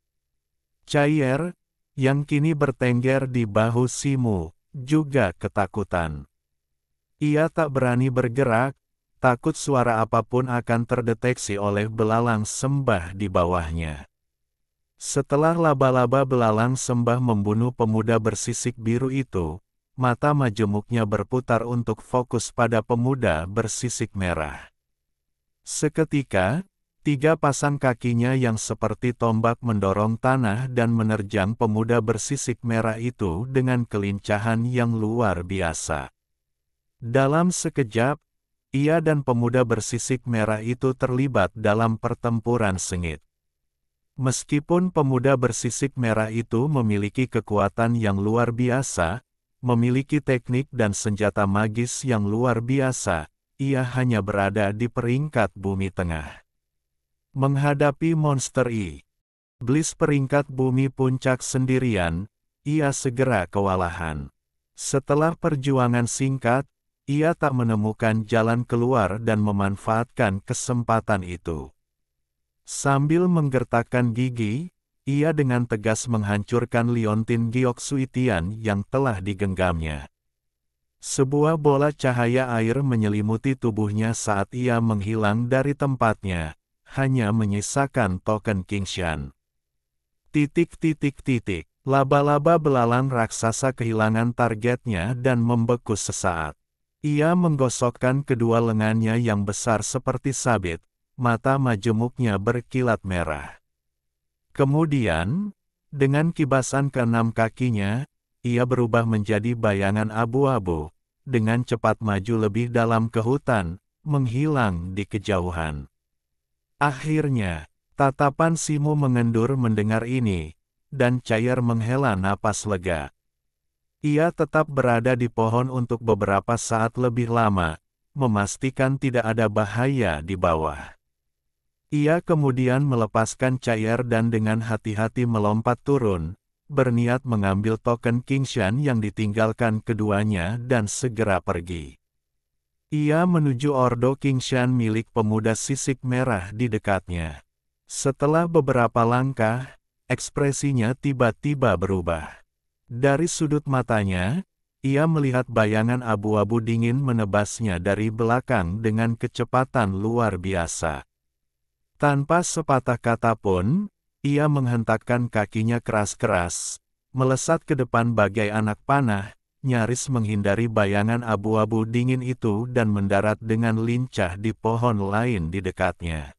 Speaker 1: Cair, yang kini bertengger di bahu Simu, juga ketakutan. Ia tak berani bergerak, takut suara apapun akan terdeteksi oleh belalang sembah di bawahnya. Setelah laba-laba belalang sembah membunuh pemuda bersisik biru itu, mata majemuknya berputar untuk fokus pada pemuda bersisik merah. Seketika, 3 pasang kakinya yang seperti tombak mendorong tanah dan menerjang pemuda bersisik merah itu dengan kelincahan yang luar biasa. Dalam sekejap, ia dan pemuda bersisik merah itu terlibat dalam pertempuran sengit. Meskipun pemuda bersisik merah itu memiliki kekuatan yang luar biasa, memiliki teknik dan senjata magis yang luar biasa, ia hanya berada di peringkat bumi tengah. Menghadapi monster iblis peringkat bumi puncak sendirian, ia segera kewalahan. Setelah perjuangan singkat, ia tak menemukan jalan keluar dan memanfaatkan kesempatan itu. Sambil menggertakkan gigi, ia dengan tegas menghancurkan liontin giok suitian yang telah digenggamnya. Sebuah bola cahaya air menyelimuti tubuhnya saat ia menghilang dari tempatnya, hanya menyisakan token Qingshan. Laba-laba belalang raksasa kehilangan targetnya dan membeku sesaat. Ia menggosokkan kedua lengannya yang besar seperti sabit, mata majemuknya berkilat merah. Kemudian, dengan kibasan ke-6 kakinya, ia berubah menjadi bayangan abu-abu, dengan cepat maju lebih dalam ke hutan, menghilang di kejauhan. Akhirnya, tatapan Simu mengendur mendengar ini, dan Cair menghela napas lega. Ia tetap berada di pohon untuk beberapa saat lebih lama, memastikan tidak ada bahaya di bawah. Ia kemudian melepaskan Cair dan dengan hati-hati melompat turun, berniat mengambil token Qingshan yang ditinggalkan keduanya dan segera pergi. Ia menuju Ordo Qingshan milik pemuda sisik merah di dekatnya. Setelah beberapa langkah, ekspresinya tiba-tiba berubah. Dari sudut matanya, ia melihat bayangan abu-abu dingin menebasnya dari belakang dengan kecepatan luar biasa. Tanpa sepatah kata pun, ia menghentakkan kakinya keras-keras, melesat ke depan bagai anak panah, nyaris menghindari bayangan abu-abu dingin itu dan mendarat dengan lincah di pohon lain di dekatnya.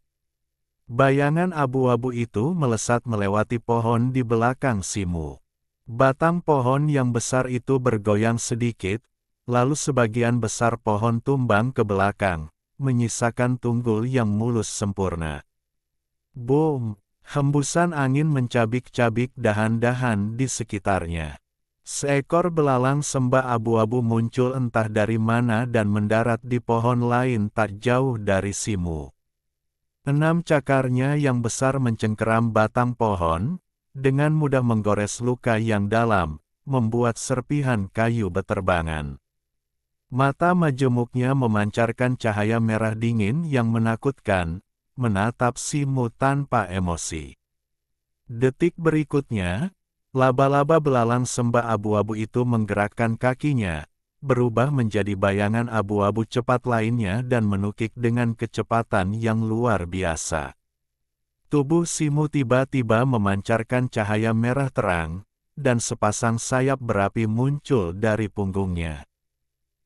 Speaker 1: Bayangan abu-abu itu melesat melewati pohon di belakang Simu. Batang pohon yang besar itu bergoyang sedikit, lalu sebagian besar pohon tumbang ke belakang, menyisakan tunggul yang mulus sempurna. Boom! Hembusan angin mencabik-cabik dahan-dahan di sekitarnya. Seekor belalang sembah abu-abu muncul entah dari mana dan mendarat di pohon lain tak jauh dari Simu. 6 cakarnya yang besar mencengkeram batang pohon, dengan mudah menggores luka yang dalam, membuat serpihan kayu beterbangan. Mata majemuknya memancarkan cahaya merah dingin yang menakutkan, menatap Simu tanpa emosi. Detik berikutnya, laba-laba belalang sembah abu-abu itu menggerakkan kakinya, berubah menjadi bayangan abu-abu cepat lainnya dan menukik dengan kecepatan yang luar biasa. Tubuh Simu tiba-tiba memancarkan cahaya merah terang, dan sepasang sayap berapi muncul dari punggungnya.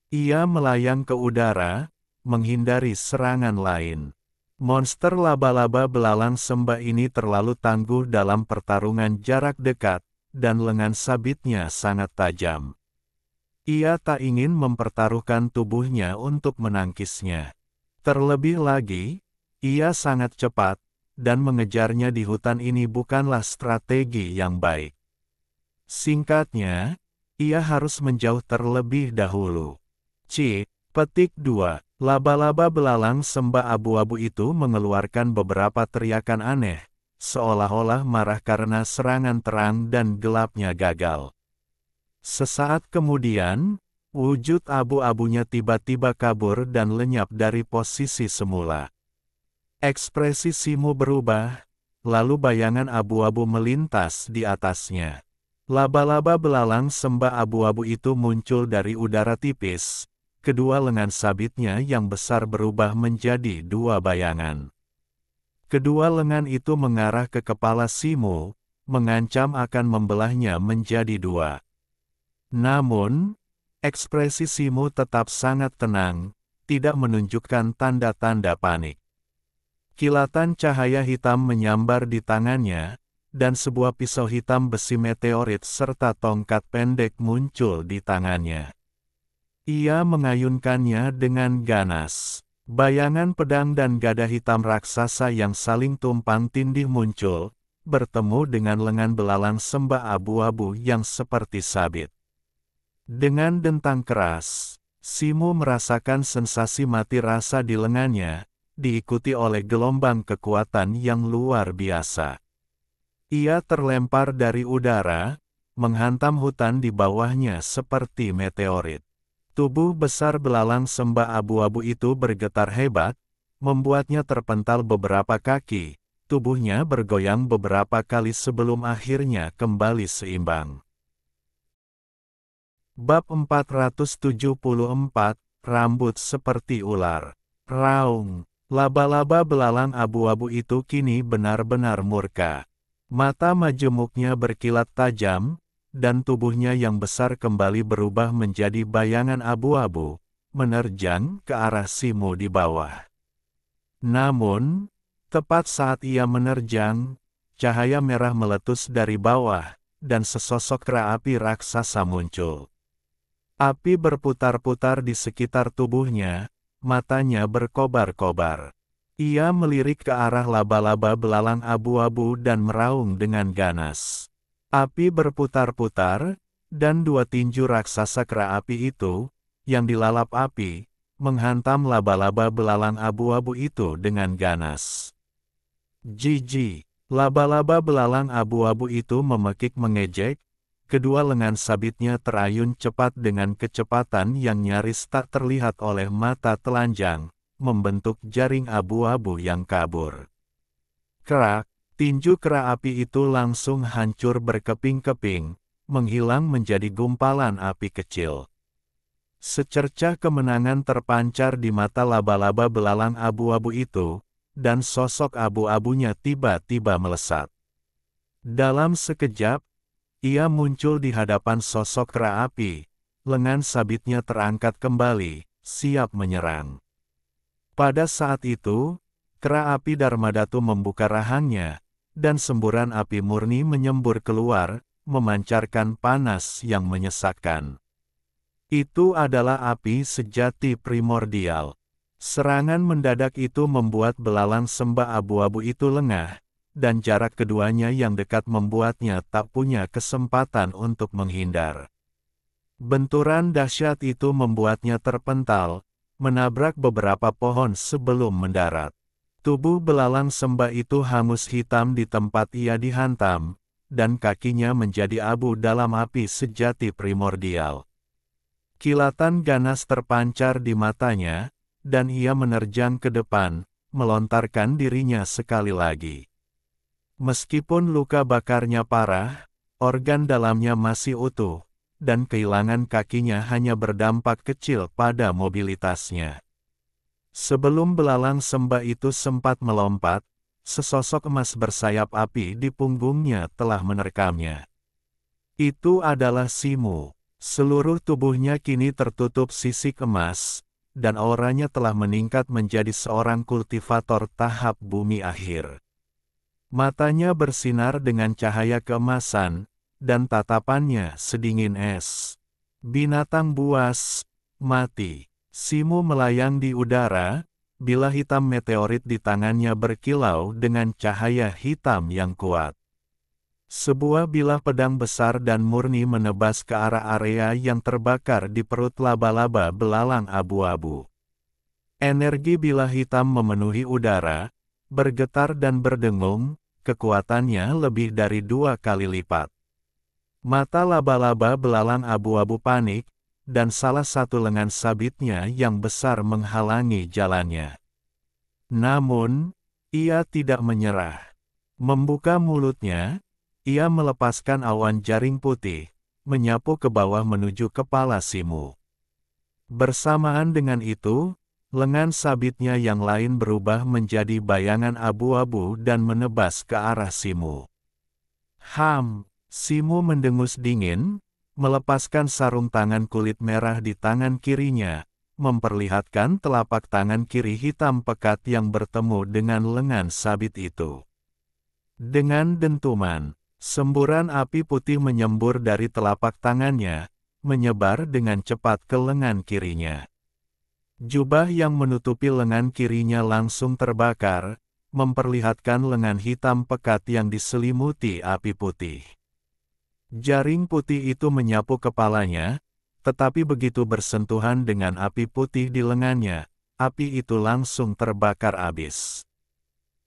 Speaker 1: Ia melayang ke udara, menghindari serangan lain. Monster laba-laba belalang sembah ini terlalu tangguh dalam pertarungan jarak dekat, dan lengan sabitnya sangat tajam. Ia tak ingin mempertaruhkan tubuhnya untuk menangkisnya. Terlebih lagi, ia sangat cepat, dan mengejarnya di hutan ini bukanlah strategi yang baik. Singkatnya, ia harus menjauh terlebih dahulu. Petik 2. Laba-laba belalang sembah abu-abu itu mengeluarkan beberapa teriakan aneh, seolah-olah marah karena serangan terang dan gelapnya gagal. Sesaat kemudian, wujud abu-abunya tiba-tiba kabur dan lenyap dari posisi semula. Ekspresi Simu berubah, lalu bayangan abu-abu melintas di atasnya. Laba-laba belalang sembah abu-abu itu muncul dari udara tipis. Kedua lengan sabitnya yang besar berubah menjadi dua bayangan. Kedua lengan itu mengarah ke kepala Simu, mengancam akan membelahnya menjadi dua. Namun, ekspresi Simu tetap sangat tenang, tidak menunjukkan tanda-tanda panik. Kilatan cahaya hitam menyambar di tangannya, dan sebuah pisau hitam besi meteorit serta tongkat pendek muncul di tangannya. Ia mengayunkannya dengan ganas. Bayangan pedang dan gada hitam raksasa yang saling tumpang tindih muncul, bertemu dengan lengan belalang sembah abu-abu yang seperti sabit. Dengan dentang keras, Simu merasakan sensasi mati rasa di lengannya, diikuti oleh gelombang kekuatan yang luar biasa. Ia terlempar dari udara, menghantam hutan di bawahnya seperti meteorit. Tubuh besar belalang sembah abu-abu itu bergetar hebat, membuatnya terpental beberapa kaki, tubuhnya bergoyang beberapa kali sebelum akhirnya kembali seimbang. Bab 474, Rambut Seperti Ular. Raung. Laba-laba belalang abu-abu itu kini benar-benar murka. Mata majemuknya berkilat tajam, dan tubuhnya yang besar kembali berubah menjadi bayangan abu-abu, menerjang ke arah Simu di bawah. Namun, tepat saat ia menerjang, cahaya merah meletus dari bawah, dan sesosok kera api raksasa muncul. Api berputar-putar di sekitar tubuhnya, matanya berkobar-kobar. Ia melirik ke arah laba-laba belalang abu-abu dan meraung dengan ganas. Api berputar-putar, dan dua tinju raksasa kera api itu, yang dilalap api, menghantam laba-laba belalang abu-abu itu dengan ganas. Jijik, laba-laba belalang abu-abu itu memekik mengejek, kedua lengan sabitnya terayun cepat dengan kecepatan yang nyaris tak terlihat oleh mata telanjang, membentuk jaring abu-abu yang kabur. Kerak! Tinju kera api itu langsung hancur berkeping-keping, menghilang menjadi gumpalan api kecil. Secercah kemenangan terpancar di mata laba-laba belalang abu-abu itu, dan sosok abu-abunya tiba-tiba melesat. Dalam sekejap, ia muncul di hadapan sosok kera api, lengan sabitnya terangkat kembali, siap menyerang. Pada saat itu, kera api Darmadatu membuka rahangnya, dan semburan api murni menyembur keluar, memancarkan panas yang menyesakkan. Itu adalah api sejati primordial. Serangan mendadak itu membuat belalang sembah abu-abu itu lengah, dan jarak keduanya yang dekat membuatnya tak punya kesempatan untuk menghindar. Benturan dahsyat itu membuatnya terpental, menabrak beberapa pohon sebelum mendarat. Tubuh belalang sembah itu hangus hitam di tempat ia dihantam, dan kakinya menjadi abu dalam api sejati primordial. Kilatan ganas terpancar di matanya, dan ia menerjang ke depan, melontarkan dirinya sekali lagi. Meskipun luka bakarnya parah, organ dalamnya masih utuh, dan kehilangan kakinya hanya berdampak kecil pada mobilitasnya. Sebelum belalang sembah itu sempat melompat, sesosok emas bersayap api di punggungnya telah menerkamnya. Itu adalah Simu. Seluruh tubuhnya kini tertutup sisik emas, dan auranya telah meningkat menjadi seorang kultivator tahap bumi akhir. Matanya bersinar dengan cahaya keemasan, dan tatapannya sedingin es. Binatang buas, mati. Simu melayang di udara, bilah hitam meteorit di tangannya berkilau dengan cahaya hitam yang kuat. Sebuah bilah pedang besar dan murni menebas ke arah area yang terbakar di perut laba-laba belalang abu-abu. Energi bilah hitam memenuhi udara, bergetar dan berdengung, kekuatannya lebih dari 2 kali lipat. Mata laba-laba belalang abu-abu panik, dan salah satu lengan sabitnya yang besar menghalangi jalannya. Namun, ia tidak menyerah. Membuka mulutnya, ia melepaskan awan jaring putih, menyapu ke bawah menuju kepala Simu. Bersamaan dengan itu, lengan sabitnya yang lain berubah menjadi bayangan abu-abu dan menebas ke arah Simu. Simu mendengus dingin, melepaskan sarung tangan kulit merah di tangan kirinya, memperlihatkan telapak tangan kiri hitam pekat yang bertemu dengan lengan sabit itu. Dengan dentuman, semburan api putih menyembur dari telapak tangannya, menyebar dengan cepat ke lengan kirinya. Jubah yang menutupi lengan kirinya langsung terbakar, memperlihatkan lengan hitam pekat yang diselimuti api putih. Jaring putih itu menyapu kepalanya, tetapi begitu bersentuhan dengan api putih di lengannya, api itu langsung terbakar habis.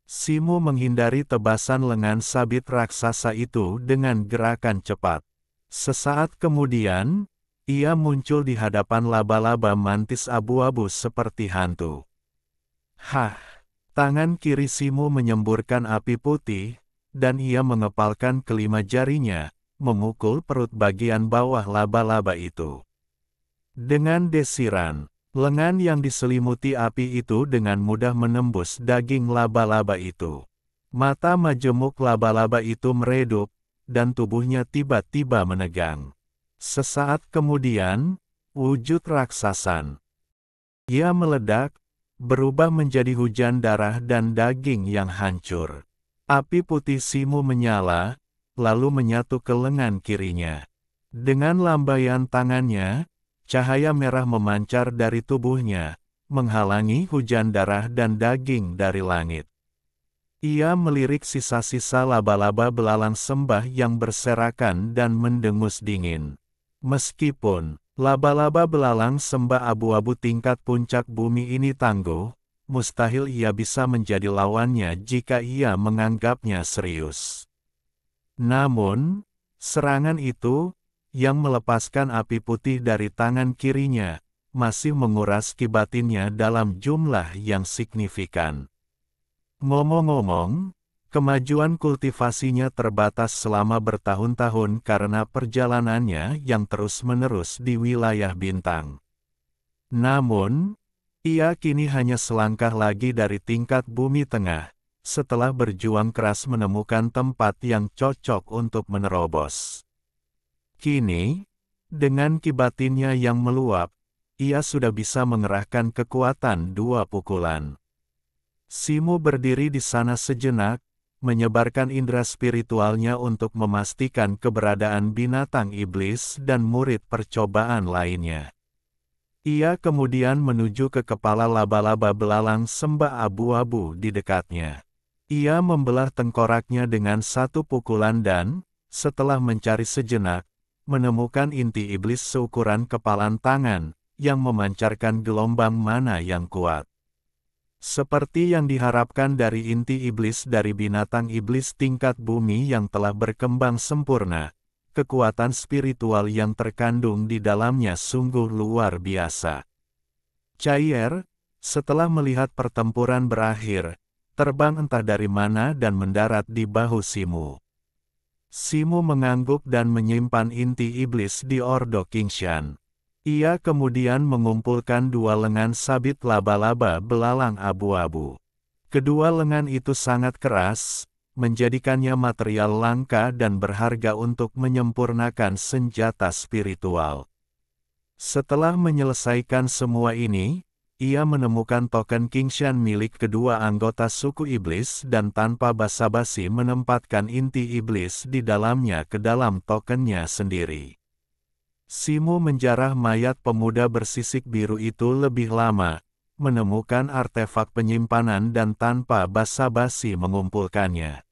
Speaker 1: Simu menghindari tebasan lengan sabit raksasa itu dengan gerakan cepat. Sesaat kemudian, ia muncul di hadapan laba-laba mantis abu-abu seperti hantu. Tangan kiri Simu menyemburkan api putih, dan ia mengepalkan kelima jarinya, memukul perut bagian bawah laba-laba itu. Dengan desiran, lengan yang diselimuti api itu dengan mudah menembus daging laba-laba itu. Mata majemuk laba-laba itu meredup, dan tubuhnya tiba-tiba menegang. Sesaat kemudian, wujud raksasan. Ia meledak, berubah menjadi hujan darah dan daging yang hancur. Api putih Simu menyala, lalu menyatu ke lengan kirinya. Dengan lambaian tangannya, cahaya merah memancar dari tubuhnya, menghalangi hujan darah dan daging dari langit. Ia melirik sisa-sisa laba-laba belalang sembah yang berserakan dan mendengus dingin. Meskipun laba-laba belalang sembah abu-abu tingkat puncak bumi ini tangguh, mustahil ia bisa menjadi lawannya jika ia menganggapnya serius. Namun, serangan itu, yang melepaskan api putih dari tangan kirinya, masih menguras ki batinnya dalam jumlah yang signifikan. Ngomong-ngomong, kemajuan kultivasinya terbatas selama bertahun-tahun karena perjalanannya yang terus-menerus di wilayah bintang. Namun, ia kini hanya selangkah lagi dari tingkat bumi tengah, setelah berjuang keras menemukan tempat yang cocok untuk menerobos. Kini, dengan ki batinnya yang meluap, ia sudah bisa mengerahkan kekuatan 2 pukulan. Simu berdiri di sana sejenak, menyebarkan indera spiritualnya untuk memastikan keberadaan binatang iblis dan murid percobaan lainnya. Ia kemudian menuju ke kepala laba-laba belalang sembah abu-abu di dekatnya. Ia membelah tengkoraknya dengan 1 pukulan dan, setelah mencari sejenak, menemukan inti iblis seukuran kepalan tangan, yang memancarkan gelombang mana yang kuat. Seperti yang diharapkan dari inti iblis dari binatang iblis tingkat bumi yang telah berkembang sempurna, kekuatan spiritual yang terkandung di dalamnya sungguh luar biasa. Cair, setelah melihat pertempuran berakhir, terbang entah dari mana dan mendarat di bahu Simu. Simu mengangguk dan menyimpan inti iblis di Ordo Kingshan. Ia kemudian mengumpulkan 2 lengan sabit laba-laba belalang abu-abu. Kedua lengan itu sangat keras, menjadikannya material langka dan berharga untuk menyempurnakan senjata spiritual. Setelah menyelesaikan semua ini, ia menemukan token Qingshan milik kedua anggota suku iblis dan tanpa basa-basi menempatkan inti iblis di dalamnya ke dalam tokennya sendiri. Simu menjarah mayat pemuda bersisik biru itu lebih lama, menemukan artefak penyimpanan dan tanpa basa-basi mengumpulkannya.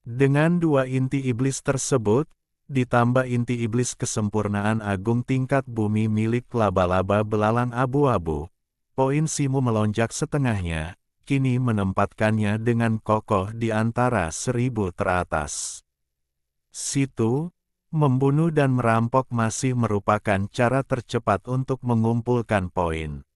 Speaker 1: Dengan dua inti iblis tersebut, ditambah inti iblis kesempurnaan agung tingkat bumi milik laba-laba belalang abu-abu, poin Simu melonjak setengahnya, kini menempatkannya dengan kokoh di antara 1000 teratas. Situ, membunuh dan merampok masih merupakan cara tercepat untuk mengumpulkan poin.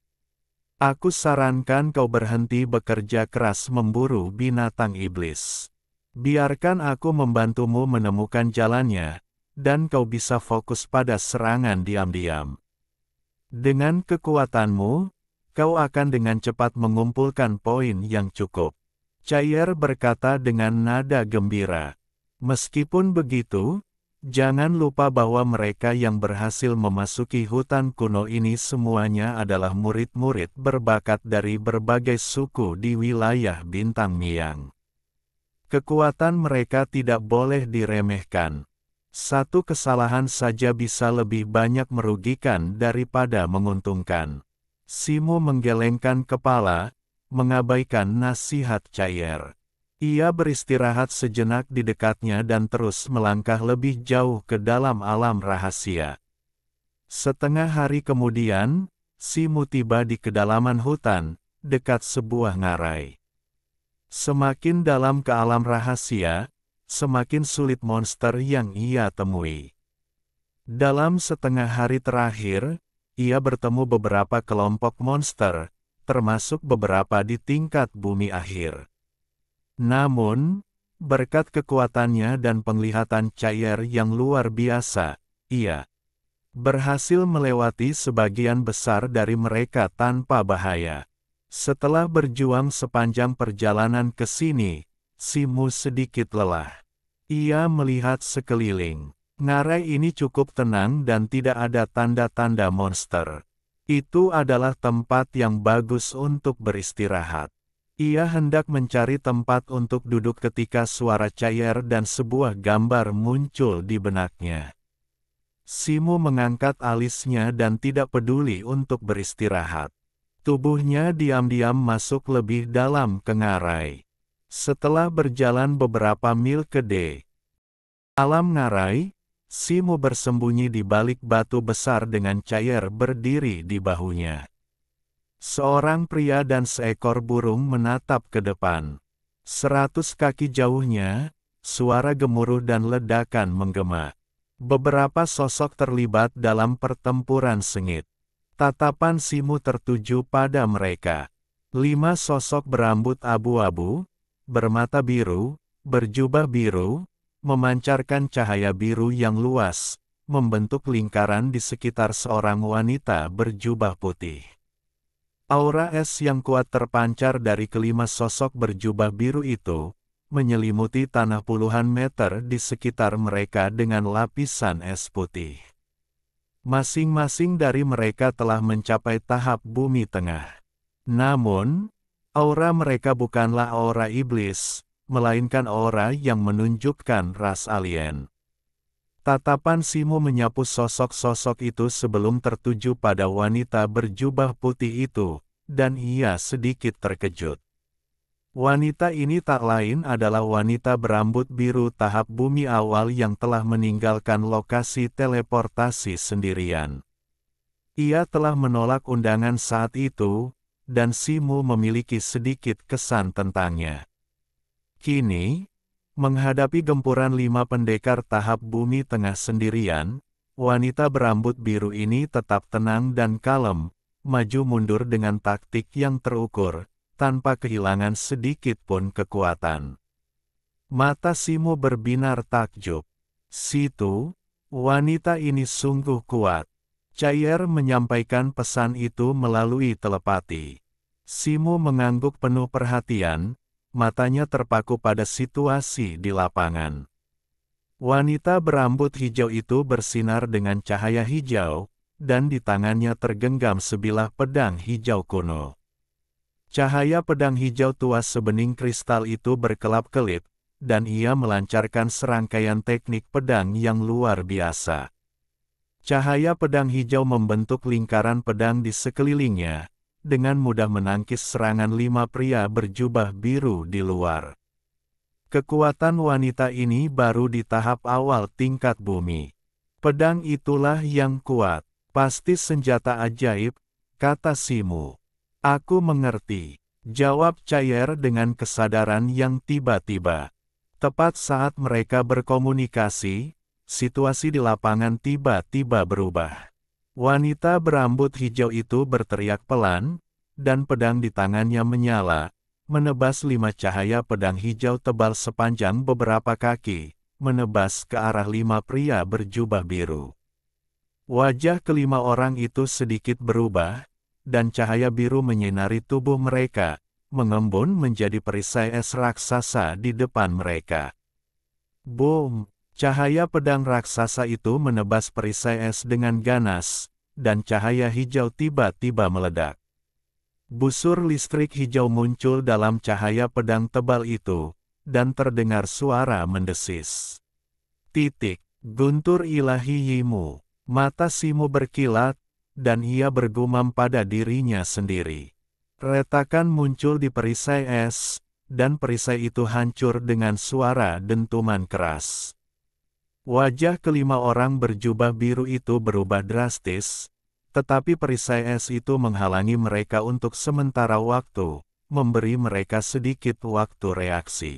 Speaker 1: Aku sarankan kau berhenti bekerja keras memburu binatang iblis. Biarkan aku membantumu menemukan jalannya, dan kau bisa fokus pada serangan diam-diam. Dengan kekuatanmu, kau akan dengan cepat mengumpulkan poin yang cukup. Chair berkata dengan nada gembira. Meskipun begitu, jangan lupa bahwa mereka yang berhasil memasuki hutan kuno ini semuanya adalah murid-murid berbakat dari berbagai suku di wilayah Bintang Miang. Kekuatan mereka tidak boleh diremehkan. Satu kesalahan saja bisa lebih banyak merugikan daripada menguntungkan. Simu menggelengkan kepala, mengabaikan nasihat Chair. Ia beristirahat sejenak di dekatnya dan terus melangkah lebih jauh ke dalam alam rahasia. Setengah hari kemudian, Simu tiba di kedalaman hutan, dekat sebuah ngarai. Semakin dalam ke alam rahasia, semakin sulit monster yang ia temui. Dalam setengah hari terakhir, ia bertemu beberapa kelompok monster, termasuk beberapa di tingkat bumi akhir. Namun, berkat kekuatannya dan penglihatan Chair yang luar biasa, ia berhasil melewati sebagian besar dari mereka tanpa bahaya. Setelah berjuang sepanjang perjalanan ke sini, Simu sedikit lelah. Ia melihat sekeliling. Ngarai ini cukup tenang dan tidak ada tanda-tanda monster. Itu adalah tempat yang bagus untuk beristirahat. Ia hendak mencari tempat untuk duduk ketika suara Chair dan sebuah gambar muncul di benaknya. Simu mengangkat alisnya dan tidak peduli untuk beristirahat. Tubuhnya diam-diam masuk lebih dalam ke ngarai. Setelah berjalan beberapa mil ke alam ngarai, Simu bersembunyi di balik batu besar dengan Chair berdiri di bahunya. Seorang pria dan seekor burung menatap ke depan. 100 kaki jauhnya, suara gemuruh dan ledakan menggema. Beberapa sosok terlibat dalam pertempuran sengit. Tatapan Simu tertuju pada mereka. 5 sosok berambut abu-abu, bermata biru, berjubah biru, memancarkan cahaya biru yang luas, membentuk lingkaran di sekitar seorang wanita berjubah putih. Aura es yang kuat terpancar dari kelima sosok berjubah biru itu, menyelimuti tanah puluhan meter di sekitar mereka dengan lapisan es putih. Masing-masing dari mereka telah mencapai tahap bumi tengah. Namun, aura mereka bukanlah aura iblis, melainkan aura yang menunjukkan ras alien. Tatapan Simu menyapu sosok-sosok itu sebelum tertuju pada wanita berjubah putih itu, dan ia sedikit terkejut. Wanita ini tak lain adalah wanita berambut biru tahap bumi awal yang telah meninggalkan lokasi teleportasi sendirian. Ia telah menolak undangan saat itu, dan Simu memiliki sedikit kesan tentangnya. Kini, menghadapi gempuran 5 pendekar tahap bumi tengah sendirian, wanita berambut biru ini tetap tenang dan kalem, maju mundur dengan taktik yang terukur, tanpa kehilangan sedikit pun kekuatan. Mata Simu berbinar takjub. Situ, wanita ini sungguh kuat. Chair menyampaikan pesan itu melalui telepati. Simo mengangguk penuh perhatian, matanya terpaku pada situasi di lapangan. Wanita berambut hijau itu bersinar dengan cahaya hijau, dan di tangannya tergenggam sebilah pedang hijau kuno. Cahaya pedang hijau tua sebening kristal itu berkelap-kelip, dan ia melancarkan serangkaian teknik pedang yang luar biasa. Cahaya pedang hijau membentuk lingkaran pedang di sekelilingnya, dengan mudah menangkis serangan 5 pria berjubah biru di luar. Kekuatan wanita ini baru di tahap awal tingkat bumi. Pedang itulah yang kuat, pasti senjata ajaib, kata Simo. Aku mengerti, jawab Cayer dengan kesadaran yang tiba-tiba. Tepat saat mereka berkomunikasi, situasi di lapangan tiba-tiba berubah. Wanita berambut hijau itu berteriak pelan, dan pedang di tangannya menyala, menebas 5 cahaya pedang hijau tebal sepanjang beberapa kaki, menebas ke arah 5 pria berjubah biru. Wajah kelima orang itu sedikit berubah, dan cahaya biru menyinari tubuh mereka, mengembun menjadi perisai es raksasa di depan mereka. Boom! Cahaya pedang raksasa itu menebas perisai es dengan ganas, dan cahaya hijau tiba-tiba meledak. Busur listrik hijau muncul dalam cahaya pedang tebal itu, dan terdengar suara mendesis. Titik, guntur ilahi Yimu. Mata Simo berkilat, dan ia bergumam pada dirinya sendiri. Retakan muncul di perisai es, dan perisai itu hancur dengan suara dentuman keras. Wajah kelima orang berjubah biru itu berubah drastis, tetapi perisai es itu menghalangi mereka untuk sementara waktu, memberi mereka sedikit waktu reaksi.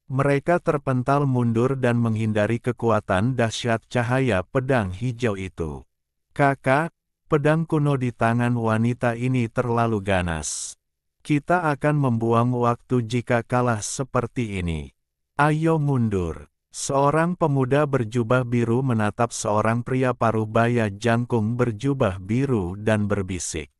Speaker 1: Mereka terpental mundur dan menghindari kekuatan dahsyat cahaya pedang hijau itu. Kakak, pedang kuno di tangan wanita ini terlalu ganas. Kita akan membuang waktu jika kalah seperti ini. Ayo mundur. Seorang pemuda berjubah biru menatap seorang pria parubaya jangkung berjubah biru dan berbisik.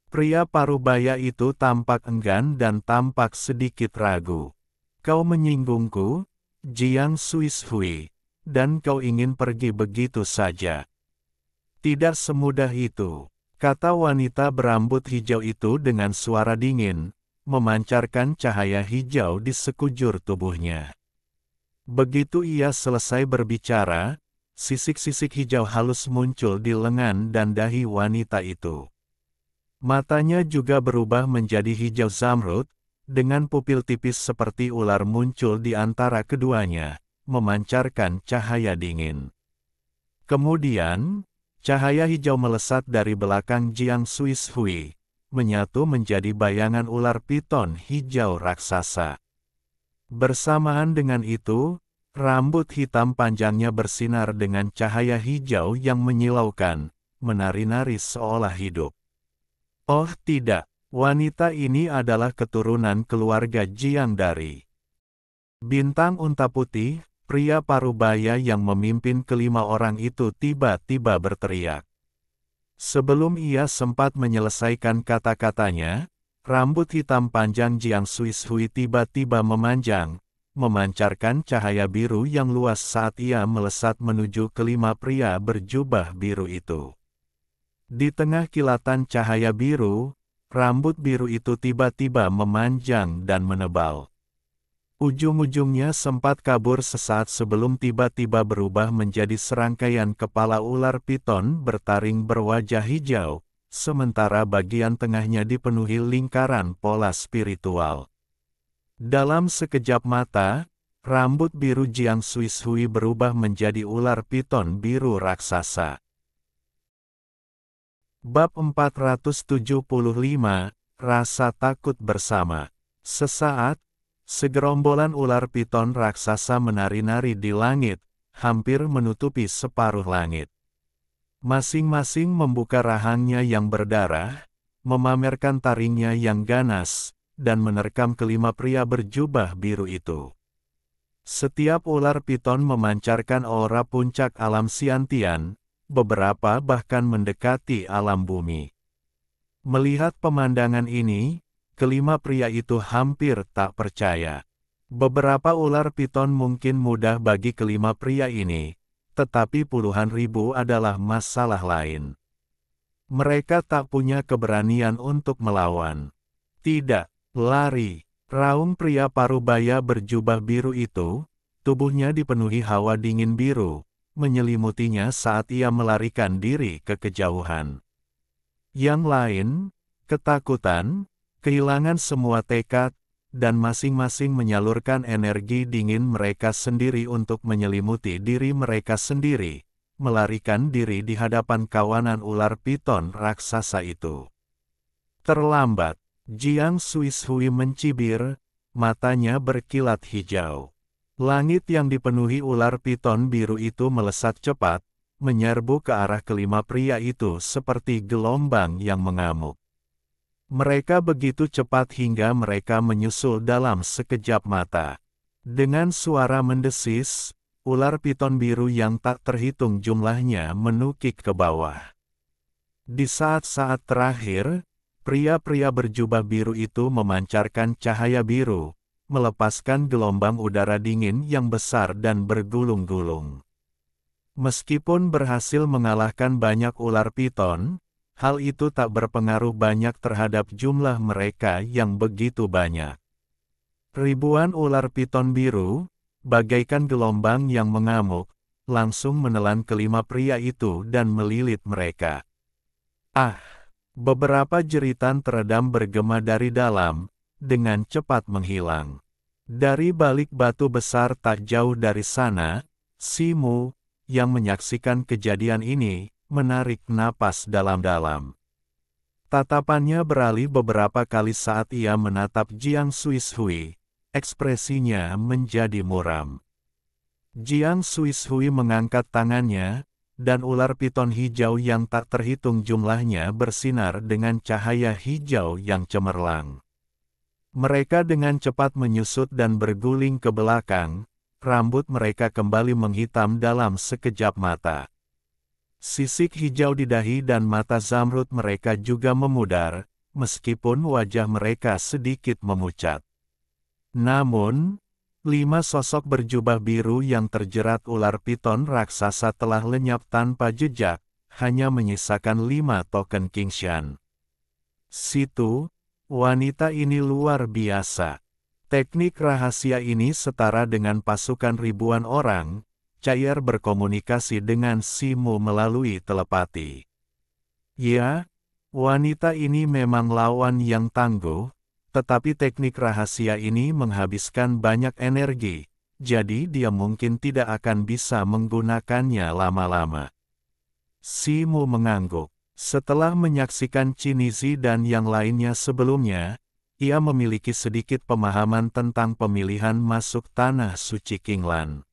Speaker 1: Pria parubaya itu tampak enggan dan tampak sedikit ragu. Kau menyinggungku, Jiang Suishui, dan kau ingin pergi begitu saja. Tidak semudah itu, kata wanita berambut hijau itu dengan suara dingin, memancarkan cahaya hijau di sekujur tubuhnya. Begitu ia selesai berbicara, sisik-sisik hijau halus muncul di lengan dan dahi wanita itu. Matanya juga berubah menjadi hijau zamrud, dengan pupil tipis seperti ular muncul di antara keduanya, memancarkan cahaya dingin. Kemudian, cahaya hijau melesat dari belakang Jiang Suishui, menyatu menjadi bayangan ular piton hijau raksasa. Bersamaan dengan itu, rambut hitam panjangnya bersinar dengan cahaya hijau yang menyilaukan, menari-nari seolah hidup. Oh tidak, wanita ini adalah keturunan keluarga Jiang dari Bintang Unta Putih. Pria parubaya yang memimpin kelima orang itu tiba-tiba berteriak. Sebelum ia sempat menyelesaikan kata-katanya, rambut hitam panjang Jiang Suishui tiba-tiba memanjang, memancarkan cahaya biru yang luas saat ia melesat menuju kelima pria berjubah biru itu. Di tengah kilatan cahaya biru, rambut biru itu tiba-tiba memanjang dan menebal. Ujung-ujungnya sempat kabur sesaat sebelum tiba-tiba berubah menjadi serangkaian kepala ular piton bertaring berwajah hijau, sementara bagian tengahnya dipenuhi lingkaran pola spiritual. Dalam sekejap mata, rambut biru Jiang Suishui berubah menjadi ular piton biru raksasa. Bab 475, Rasa Takut Bersama. Sesaat, segerombolan ular piton raksasa menari-nari di langit, hampir menutupi separuh langit. Masing-masing membuka rahangnya yang berdarah, memamerkan taringnya yang ganas, dan menerkam kelima pria berjubah biru itu. Setiap ular piton memancarkan aura puncak alam Xiantian, beberapa bahkan mendekati alam bumi. Melihat pemandangan ini, kelima pria itu hampir tak percaya. Beberapa ular piton mungkin mudah bagi kelima pria ini, tetapi puluhan ribu adalah masalah lain. Mereka tak punya keberanian untuk melawan. Tidak, lari. Raung pria parubaya berjubah biru itu, tubuhnya dipenuhi hawa dingin biru, menyelimutinya saat ia melarikan diri ke kejauhan. Yang lain, ketakutan, kehilangan semua tekad, dan masing-masing menyalurkan energi dingin mereka sendiri untuk menyelimuti diri mereka sendiri, melarikan diri di hadapan kawanan ular piton raksasa itu. Terlambat. Jiang Xuishui mencibir, matanya berkilat hijau. Langit yang dipenuhi ular piton biru itu melesat cepat, menyerbu ke arah kelima pria itu seperti gelombang yang mengamuk. Mereka begitu cepat hingga mereka menyusul dalam sekejap mata. Dengan suara mendesis, ular piton biru yang tak terhitung jumlahnya menukik ke bawah. Di saat-saat terakhir, pria-pria berjubah biru itu memancarkan cahaya biru, melepaskan gelombang udara dingin yang besar dan bergulung-gulung. Meskipun berhasil mengalahkan banyak ular piton, hal itu tak berpengaruh banyak terhadap jumlah mereka yang begitu banyak. Ribuan ular piton biru, bagaikan gelombang yang mengamuk, langsung menelan kelima pria itu dan melilit mereka. Ah! Beberapa jeritan teredam bergema dari dalam, dengan cepat menghilang. Dari balik batu besar tak jauh dari sana, Simu, yang menyaksikan kejadian ini, menarik napas dalam-dalam. Tatapannya beralih beberapa kali saat ia menatap Jiang Xuishui, ekspresinya menjadi muram. Jiang Xuishui mengangkat tangannya, dan ular piton hijau yang tak terhitung jumlahnya bersinar dengan cahaya hijau yang cemerlang. Mereka dengan cepat menyusut dan berguling ke belakang, rambut mereka kembali menghitam dalam sekejap mata. Sisik hijau di dahi dan mata zamrud mereka juga memudar, meskipun wajah mereka sedikit memucat. Namun, 5 sosok berjubah biru yang terjerat ular piton raksasa telah lenyap tanpa jejak, hanya menyisakan 5 token Qingshan. Situ, wanita ini luar biasa. Teknik rahasia ini setara dengan pasukan ribuan orang, cair berkomunikasi dengan Simu melalui telepati. Ya, wanita ini memang lawan yang tangguh, tetapi teknik rahasia ini menghabiskan banyak energi, jadi dia mungkin tidak akan bisa menggunakannya lama-lama. Simu mengangguk. Setelah menyaksikan Qinizi dan yang lainnya sebelumnya, ia memiliki sedikit pemahaman tentang pemilihan masuk tanah suci Qinglan.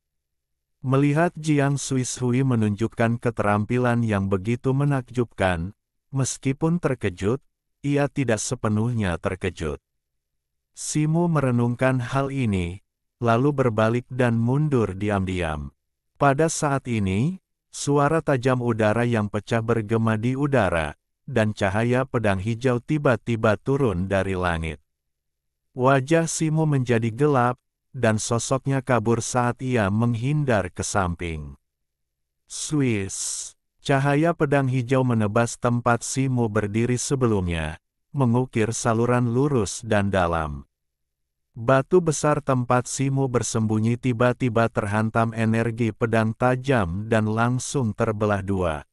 Speaker 1: Melihat Jiang Xuishui menunjukkan keterampilan yang begitu menakjubkan, meskipun terkejut, ia tidak sepenuhnya terkejut. Simu merenungkan hal ini, lalu berbalik dan mundur diam-diam. Pada saat ini, suara tajam udara yang pecah bergema di udara, dan cahaya pedang hijau tiba-tiba turun dari langit. Wajah Simu menjadi gelap, dan sosoknya kabur saat ia menghindar ke samping. Swiss! Cahaya pedang hijau menebas tempat Simu berdiri sebelumnya, mengukir saluran lurus dan dalam. Batu besar tempat Simu bersembunyi tiba-tiba terhantam energi pedang tajam dan langsung terbelah dua.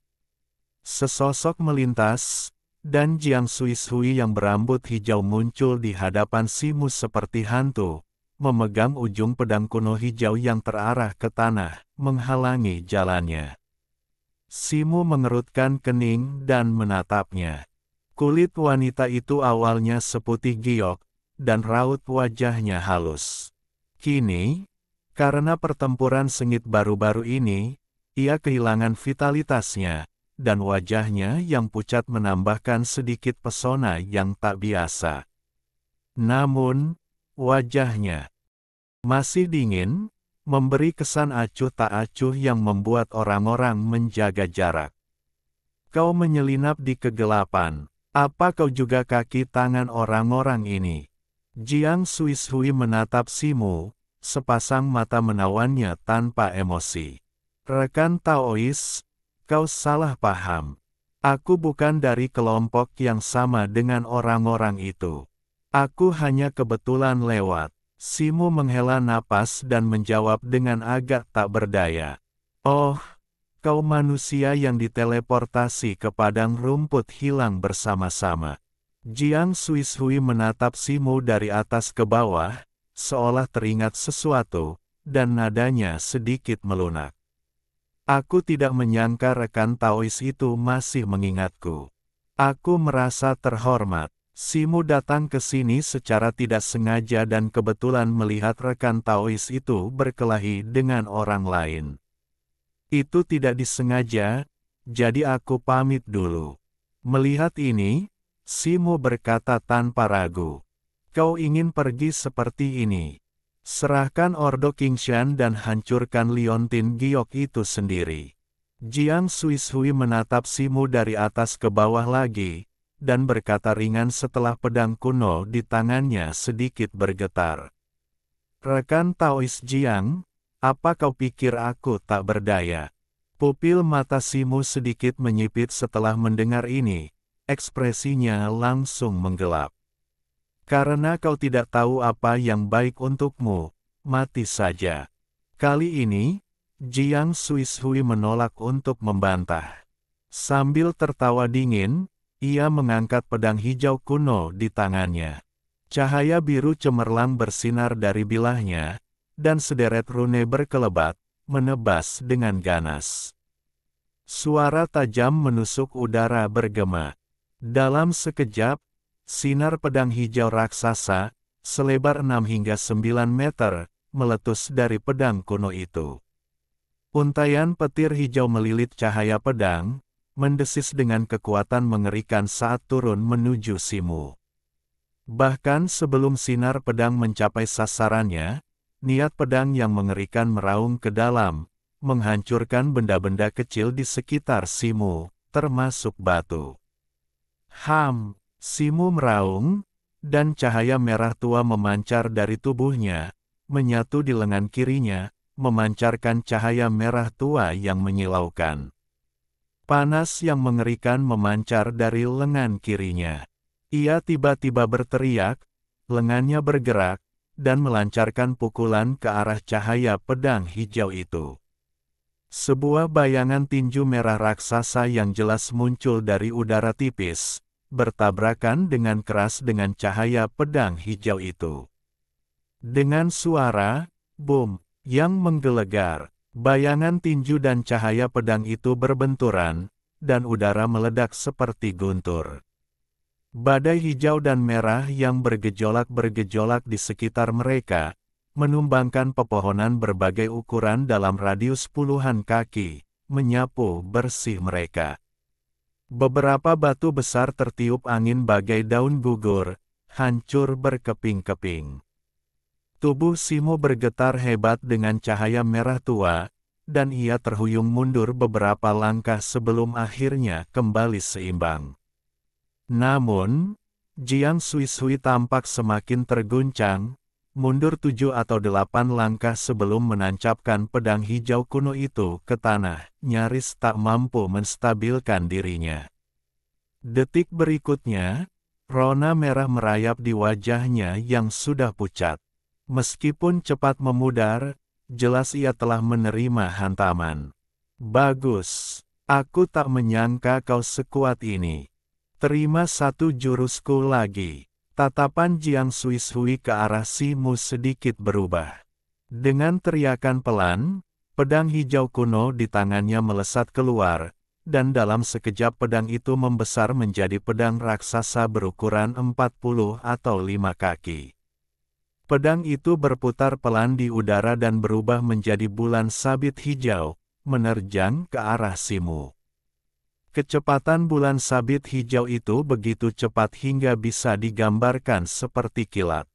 Speaker 1: Sesosok melintas, dan Jiang Xuishui yang berambut hijau muncul di hadapan Simu seperti hantu, memegang ujung pedang kuno hijau yang terarah ke tanah, menghalangi jalannya. Simu mengerutkan kening dan menatapnya. Kulit wanita itu awalnya seputih giok, dan raut wajahnya halus. Kini, karena pertempuran sengit baru-baru ini, ia kehilangan vitalitasnya, dan wajahnya yang pucat menambahkan sedikit pesona yang tak biasa. Namun, wajahnya masih dingin, memberi kesan acuh tak acuh yang membuat orang-orang menjaga jarak. Kau menyelinap di kegelapan, Apa kau juga kaki tangan orang-orang ini? Jiang Suishui menatap Simu, sepasang mata menawannya tanpa emosi. Rekan Taois, kau salah paham. Aku bukan dari kelompok yang sama dengan orang-orang itu. Aku hanya kebetulan lewat. Simu menghela napas dan menjawab dengan agak tak berdaya. Oh, kau manusia yang diteleportasi ke padang rumput hilang bersama-sama. Jiang Suishui menatap Simu dari atas ke bawah, seolah teringat sesuatu, dan nadanya sedikit melunak. Aku tidak menyangka rekan Taois itu masih mengingatku. Aku merasa terhormat. Simu datang ke sini secara tidak sengaja dan kebetulan melihat rekan Taois itu berkelahi dengan orang lain. Itu tidak disengaja, jadi aku pamit dulu. Melihat ini, Simu berkata tanpa ragu. Kau ingin pergi seperti ini. Serahkan Ordo Qingshan dan hancurkan Liontin Giok itu sendiri. Jiang Suishui menatap Simu dari atas ke bawah lagi, dan berkata ringan setelah pedang kuno di tangannya sedikit bergetar. Rekan Taois Jiang, apa kau pikir aku tak berdaya? Pupil mata Simu sedikit menyipit setelah mendengar ini, ekspresinya langsung menggelap. Karena kau tidak tahu apa yang baik untukmu, mati saja. Kali ini, Jiang Suishui menolak untuk membantah. Sambil tertawa dingin, ia mengangkat pedang hijau kuno di tangannya. Cahaya biru cemerlang bersinar dari bilahnya, dan sederet rune berkelebat, menebas dengan ganas. Suara tajam menusuk udara bergema. Dalam sekejap, sinar pedang hijau raksasa, selebar 6 hingga 9 meter, meletus dari pedang kuno itu. Untaian petir hijau melilit cahaya pedang, mendesis dengan kekuatan mengerikan saat turun menuju Simu. Bahkan sebelum sinar pedang mencapai sasarannya, niat pedang yang mengerikan meraung ke dalam, menghancurkan benda-benda kecil di sekitar Simu, termasuk batu. Simu meraung, dan cahaya merah tua memancar dari tubuhnya, menyatu di lengan kirinya, memancarkan cahaya merah tua yang menyilaukan. Panas yang mengerikan memancar dari lengan kirinya. Ia tiba-tiba berteriak, lengannya bergerak, dan melancarkan pukulan ke arah cahaya pedang hijau itu. Sebuah bayangan tinju merah raksasa yang jelas muncul dari udara tipis, bertabrakan dengan keras dengan cahaya pedang hijau itu. Dengan suara, boom, yang menggelegar, bayangan tinju dan cahaya pedang itu berbenturan, dan udara meledak seperti guntur. Badai hijau dan merah yang bergejolak-bergejolak di sekitar mereka, menumbangkan pepohonan berbagai ukuran dalam radius puluhan kaki, menyapu bersih mereka. Beberapa batu besar tertiup angin bagai daun gugur, hancur berkeping-keping. Tubuh Simu bergetar hebat dengan cahaya merah tua, dan ia terhuyung mundur beberapa langkah sebelum akhirnya kembali seimbang. Namun, Jiang Suishui tampak semakin terguncang, mundur 7 atau 8 langkah sebelum menancapkan pedang hijau kuno itu ke tanah, nyaris tak mampu menstabilkan dirinya. Detik berikutnya, rona merah merayap di wajahnya yang sudah pucat. Meskipun cepat memudar, jelas ia telah menerima hantaman. Bagus, aku tak menyangka kau sekuat ini. Terima satu jurusku lagi. Tatapan Jiang Suishui ke arah Simu sedikit berubah. Dengan teriakan pelan, pedang hijau kuno di tangannya melesat keluar, dan dalam sekejap pedang itu membesar menjadi pedang raksasa berukuran 40 atau 5 kaki. Pedang itu berputar pelan di udara dan berubah menjadi bulan sabit hijau, menerjang ke arah Simu. Kecepatan bulan sabit hijau itu begitu cepat hingga bisa digambarkan seperti kilat.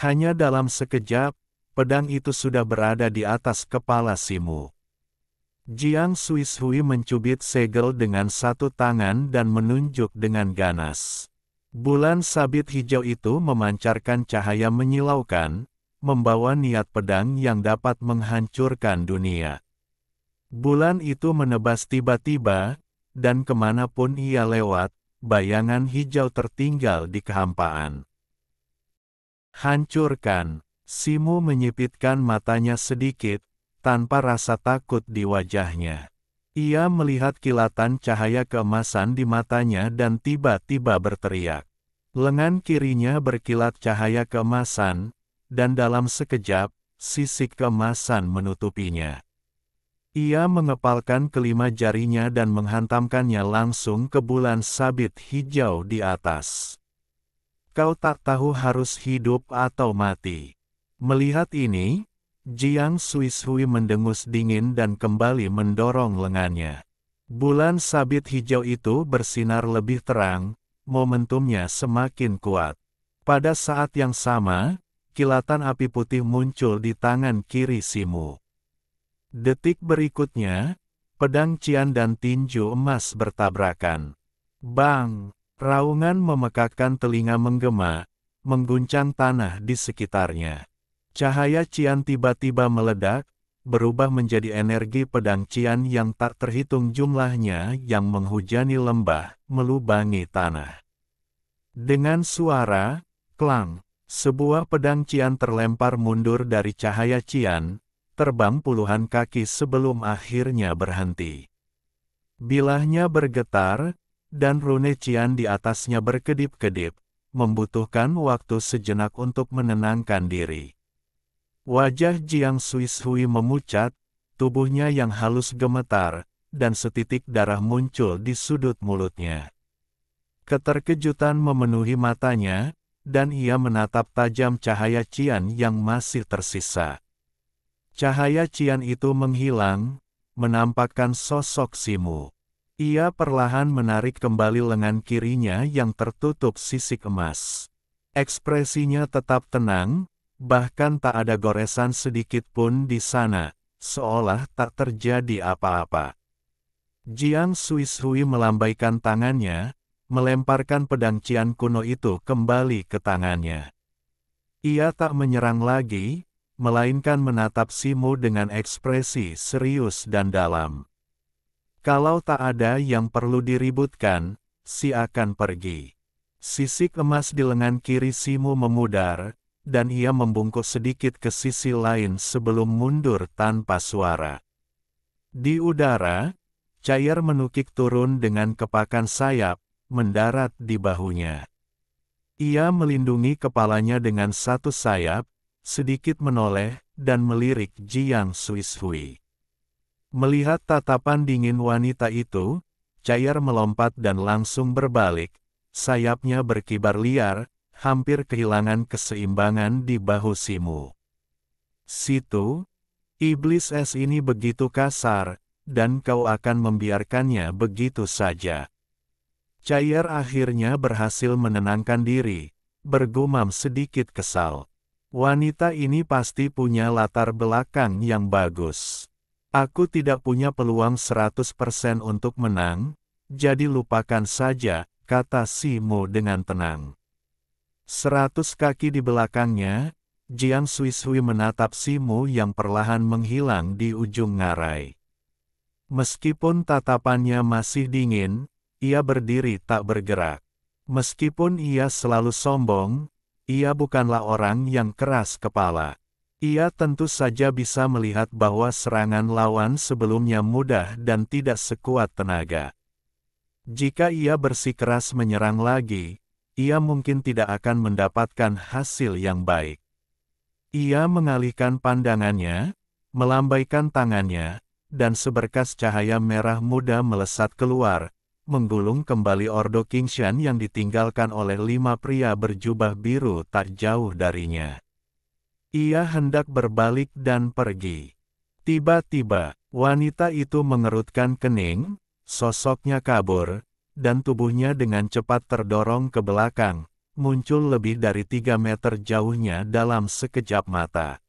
Speaker 1: Hanya dalam sekejap, pedang itu sudah berada di atas kepala Simu. Jiang Xuishui mencubit segel dengan satu tangan dan menunjuk dengan ganas. Bulan sabit hijau itu memancarkan cahaya menyilaukan, membawa niat pedang yang dapat menghancurkan dunia. Bulan itu menebas tiba-tiba, dan kemanapun ia lewat, bayangan hijau tertinggal di kehampaan. Hancurkan. Simu menyipitkan matanya sedikit, tanpa rasa takut di wajahnya. Ia melihat kilatan cahaya keemasan di matanya dan tiba-tiba berteriak. Lengan kirinya berkilat cahaya keemasan, dan dalam sekejap, sisik keemasan menutupinya. Ia mengepalkan kelima jarinya dan menghantamkannya langsung ke bulan sabit hijau di atas. Kau tak tahu harus hidup atau mati. Melihat ini, Jiang Xuishui mendengus dingin dan kembali mendorong lengannya. Bulan sabit hijau itu bersinar lebih terang, momentumnya semakin kuat. Pada saat yang sama, kilatan api putih muncul di tangan kiri Simu. Detik berikutnya, pedang cian dan tinju emas bertabrakan. Bang! Raungan memekakkan telinga menggema, mengguncang tanah di sekitarnya. Cahaya cian tiba-tiba meledak, berubah menjadi energi pedang cian yang tak terhitung jumlahnya yang menghujani lembah, melubangi tanah. Dengan suara, klang, sebuah pedang cian terlempar mundur dari cahaya cian, terbang puluhan kaki sebelum akhirnya berhenti. Bilahnya bergetar, dan rune cian di atasnya berkedip-kedip, membutuhkan waktu sejenak untuk menenangkan diri. Wajah Jiang Xuishui memucat, tubuhnya yang halus gemetar, dan setitik darah muncul di sudut mulutnya. Keterkejutan memenuhi matanya, dan ia menatap tajam cahaya cian yang masih tersisa. Cahaya cian itu menghilang, menampakkan sosok Simu. Ia perlahan menarik kembali lengan kirinya yang tertutup sisik emas. Ekspresinya tetap tenang, bahkan tak ada goresan sedikit pun di sana, seolah tak terjadi apa-apa. Jiang Xuishui melambaikan tangannya, melemparkan pedang cian kuno itu kembali ke tangannya. Ia tak menyerang lagi, melainkan menatap Simu dengan ekspresi serius dan dalam. Kalau tak ada yang perlu diributkan, si akan pergi. Sisik emas di lengan kiri Simu memudar, dan ia membungkuk sedikit ke sisi lain sebelum mundur tanpa suara. Di udara, cair menukik turun dengan kepakan sayap, mendarat di bahunya. Ia melindungi kepalanya dengan satu sayap, sedikit menoleh, dan melirik Jiang Xuishui. Melihat tatapan dingin wanita itu, cair melompat dan langsung berbalik, sayapnya berkibar liar, hampir kehilangan keseimbangan di bahu Simu. Situ, iblis es ini begitu kasar, dan kau akan membiarkannya begitu saja. Cair akhirnya berhasil menenangkan diri, bergumam sedikit kesal. Wanita ini pasti punya latar belakang yang bagus. Aku tidak punya peluang 100% untuk menang, jadi lupakan saja, kata Simu dengan tenang. 100 kaki di belakangnya, Jiang Xuishui menatap Simu yang perlahan menghilang di ujung ngarai. Meskipun tatapannya masih dingin, ia berdiri tak bergerak. Meskipun ia selalu sombong, ia bukanlah orang yang keras kepala. Ia tentu saja bisa melihat bahwa serangan lawan sebelumnya mudah dan tidak sekuat tenaga. Jika ia bersikeras menyerang lagi, ia mungkin tidak akan mendapatkan hasil yang baik. Ia mengalihkan pandangannya, melambaikan tangannya, dan seberkas cahaya merah muda melesat keluar, menggulung kembali Ordo Qingshan yang ditinggalkan oleh 5 pria berjubah biru tak jauh darinya. Ia hendak berbalik dan pergi. Tiba-tiba, wanita itu mengerutkan kening, sosoknya kabur, dan tubuhnya dengan cepat terdorong ke belakang, muncul lebih dari 3 meter jauhnya dalam sekejap mata.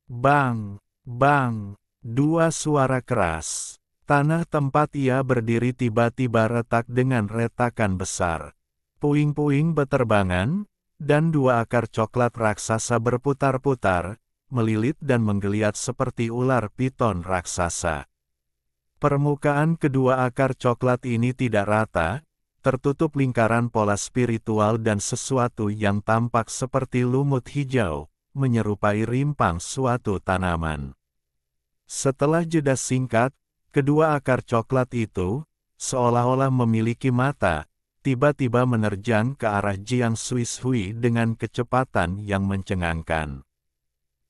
Speaker 1: Bang! Bang! Dua suara keras. Tanah tempat ia berdiri tiba-tiba retak dengan retakan besar. Puing-puing beterbangan, dan dua akar coklat raksasa berputar-putar, melilit dan menggeliat seperti ular piton raksasa. Permukaan kedua akar coklat ini tidak rata, tertutup lingkaran pola spiritual dan sesuatu yang tampak seperti lumut hijau, menyerupai rimpang suatu tanaman. Setelah jeda singkat, kedua akar coklat itu, seolah-olah memiliki mata, tiba-tiba menerjang ke arah Jiang Xuishui dengan kecepatan yang mencengangkan.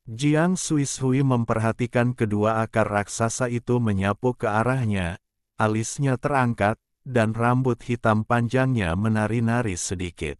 Speaker 1: Jiang Xuishui memperhatikan kedua akar raksasa itu menyapu ke arahnya, alisnya terangkat, dan rambut hitam panjangnya menari-nari sedikit.